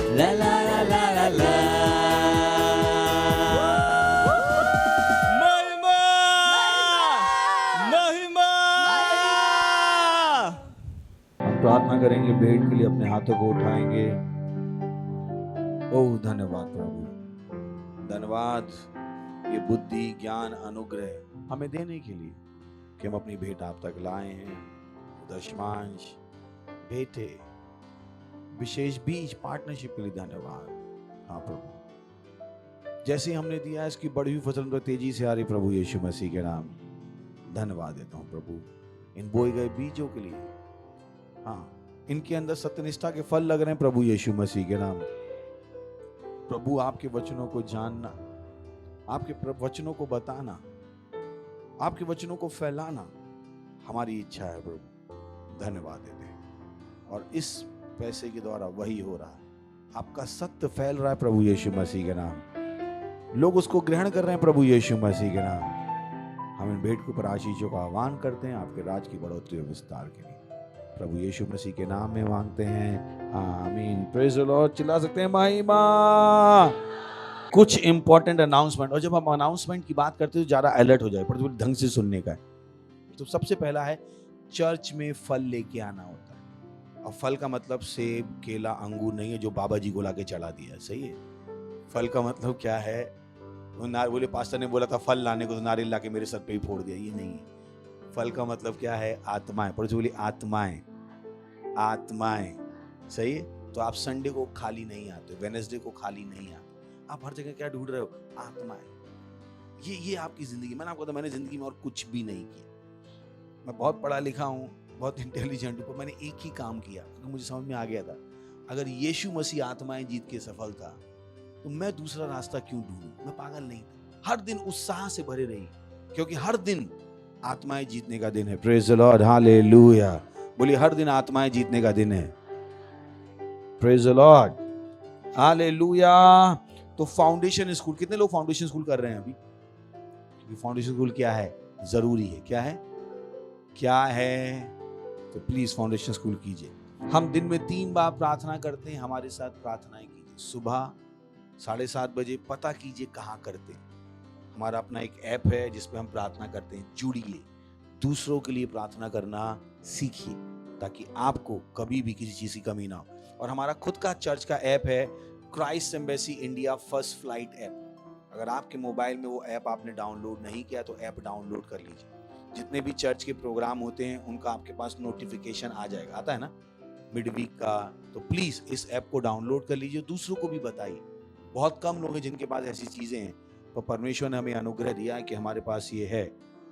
प्रार्थना करेंगे भेंट के लिए, अपने हाथों को उठाएंगे। ओह धन्यवाद प्रभु, धन्यवाद ये बुद्धि ज्ञान अनुग्रह हमें देने के लिए कि हम अपनी भेंट आप तक लाए हैं। दशमांश भेंटे विशेष बीज पार्टनरशिप के लिए धन्यवाद। हाँ प्रभु, जैसे हमने दिया इसकी बढ़ी हुई फसल पर तेजी से आ रही प्रभु यीशु मसीह के नाम धन्यवाद देता हूँ प्रभु इन बोए गए बीजों के लिए। हाँ, इनके अंदर सत्यनिष्ठा के फल लग रहे हैं प्रभु यीशु मसीह के नाम। प्रभु आपके वचनों को जानना, आपके वचनों को बताना, आपके वचनों को फैलाना हमारी इच्छा है प्रभु। धन्यवाद देते हैं और इस पैसे के द्वारा वही हो रहा है, आपका सत्य फैल रहा है प्रभु यीशु मसीह के नाम। लोग उसको ग्रहण कर रहे हैं प्रभु यीशु मसीह के नाम। हम इन भेंट के ऊपर आशीषों का आह्वान करते हैं आपके राज की बढ़ोतरी और विस्तार के लिए प्रभु यीशु मसीह के नाम में मांगते हैं, आमीन। Praise the Lord. चिल्ला सकते हैं महिमा। कुछ इंपॉर्टेंट अनाउंसमेंट, और जब हम अनाउंसमेंट की बात करते हैं तो ज़्यादा अलर्ट हो जाए, पर ढंग से सुनने का है। तो सबसे पहला है, चर्च में फल लेके आना होता है। और फल का मतलब सेब केला अंगूर नहीं है जो बाबा जी को ला के चढ़ा दिया, सही है। फल का मतलब क्या है, बोले पास्टर ने बोला था फल लाने को तो नारियल ला के मेरे सर पे ही फोड़ दिया, ये नहीं है। फल का मतलब क्या है, आत्माएं। पर बोली आत्माएं, आत्माएं, सही है। तो आप संडे को खाली नहीं आते, वेडनेसडे को खाली नहीं आते, आप हर जगह क्या ढूंढ रहे हो, आत्माएं। ये आपकी जिंदगी। मैंने आपको तो मैंने जिंदगी में और कुछ भी नहीं किया। मैं बहुत पढ़ा लिखा हूँ, बहुत इंटेलिजेंट हूँ, पर मैंने एक ही काम किया क्योंकि मुझे समझ में आ गया था, अगर यीशु मसीह आत्माएं जीत के सफल था तो मैं दूसरा रास्ता क्यों ढूंढूं। मैं पागल नहीं था। हर दिन उत्साह से भरे रही, क्योंकि हर दिन आत्माएं जीतने का दिन है। Praise the lord, hallelujah. बोलिए हर दिन आत्माएं जीतने का दिन है। Praise the lord, hallelujah. तो फाउंडेशन स्कूल, कितने लोग फाउंडेशन स्कूल कर रहे हैं अभी? क्योंकि फाउंडेशन स्कूल क्या है, जरूरी है। क्या है, क्या है? तो प्लीज फाउंडेशन स्कूल कीजिए। हम दिन में 3 बार प्रार्थना करते हैं, हमारे साथ प्रार्थनाएं कीजिए। सुबह 7:30 बजे, पता कीजिए कहाँ करते हैं। हमारा अपना एक ऐप है जिसपे हम प्रार्थना करते हैं, जुड़िए। दूसरों के लिए प्रार्थना करना सीखिए ताकि आपको कभी भी किसी चीज की कमी ना हो। और हमारा खुद का चर्च का ऐप है, Christ embassy India first flight app. अगर आपके मोबाइल में वो ऐप आपने डाउनलोड नहीं किया तो ऐप डाउनलोड कर लीजिए। जितने भी चर्च के प्रोग्राम होते हैं उनका आपके पास नोटिफिकेशन आ जाएगा, आता है ना, मिड वीक का। तो प्लीज इस ऐप को डाउनलोड कर लीजिए, दूसरों को भी बताइए। बहुत कम लोग हैं जिनके पास ऐसी चीजें हैं, पर परमेश्वर ने हमें अनुग्रह दिया है कि हमारे पास ये है,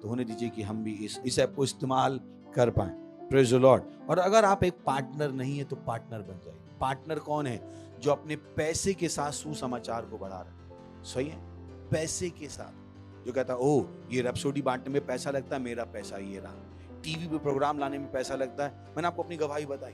तो होने दीजिए कि हम भी इस ऐप को इस्तेमाल कर पाएं। Praise the Lord. और अगर आप एक पार्टनर नहीं है तो पार्टनर बन जाइए। पार्टनर कौन है? जो अपने पैसे के साथ सुसमाचार को बढ़ा रहा है, सही है, पैसे के साथ। जो कहता है ओ ये रैप्सोडी बांटने में पैसा लगता है, मेरा पैसा ये रहा, टीवी पे प्रोग्राम लाने में पैसा लगता है। मैंने आपको अपनी गवाही बताई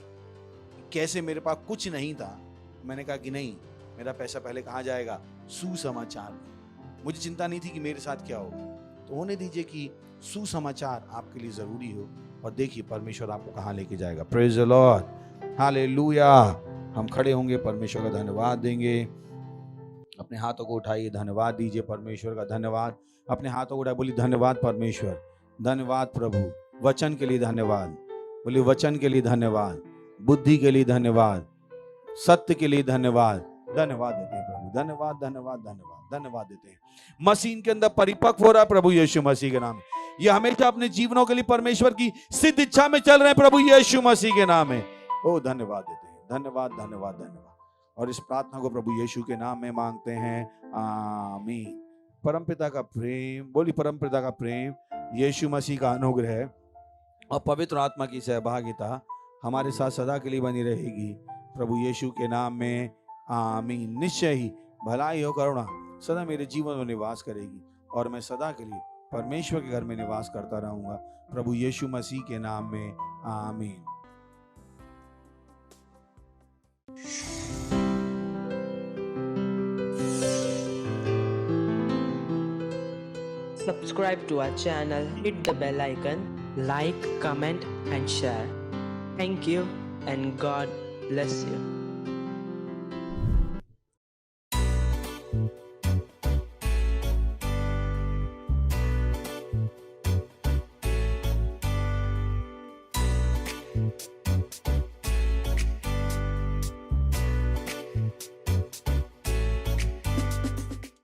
कैसे मेरे पास कुछ नहीं था, मैंने कहा कि नहीं, मेरा पैसा पहले कहाँ जाएगा, सुसमाचार में। मुझे चिंता नहीं थी कि मेरे साथ क्या होगा। तो होने दीजिए कि सुसमाचार आपके लिए जरूरी हो, और देखिए परमेश्वर आपको कहाँ लेके जाएगा। Praise the lord, hallelujah. हम खड़े होंगे, परमेश्वर का धन्यवाद देंगे। अपने हाथों को उठाइए, धन्यवाद दीजिए परमेश्वर का। धन्यवाद, अपने हाथों को उठाइए, बोलिए धन्यवाद परमेश्वर, धन्यवाद प्रभु, वचन के लिए धन्यवाद। बोलिए वचन के लिए धन्यवाद, बुद्धि के लिए धन्यवाद, सत्य के लिए धन्यवाद। धन्यवाद देते हैं प्रभु, धन्यवाद धन्यवाद धन्यवाद धन्यवाद देते हैं। मसीन के अंदर परिपक्व हो रहा है प्रभु यीशु मसीह के नाम। ये हमेशा अपने जीवनों के लिए परमेश्वर की सिद्ध इच्छा में चल रहे हैं प्रभु यीशु मसीह के नाम में। ओ धन्यवाद देते हैं, धन्यवाद धन्यवाद धन्यवाद। और इस प्रार्थना को प्रभु यीशु के नाम में मांगते हैं, आमीन। परमपिता का प्रेम, बोली परमपिता का प्रेम, यीशु मसीह का अनुग्रह और पवित्र आत्मा की सहभागिता हमारे साथ सदा के लिए बनी रहेगी प्रभु यीशु के नाम में, आमीन। निश्चय ही भलाई और करुणा सदा मेरे जीवन में निवास करेगी और मैं सदा के लिए परमेश्वर के घर में निवास करता रहूंगा प्रभु यीशु मसीह के नाम में, आमीन। Subscribe to our channel, hit the bell icon, like, comment and share. Thank you and God bless you.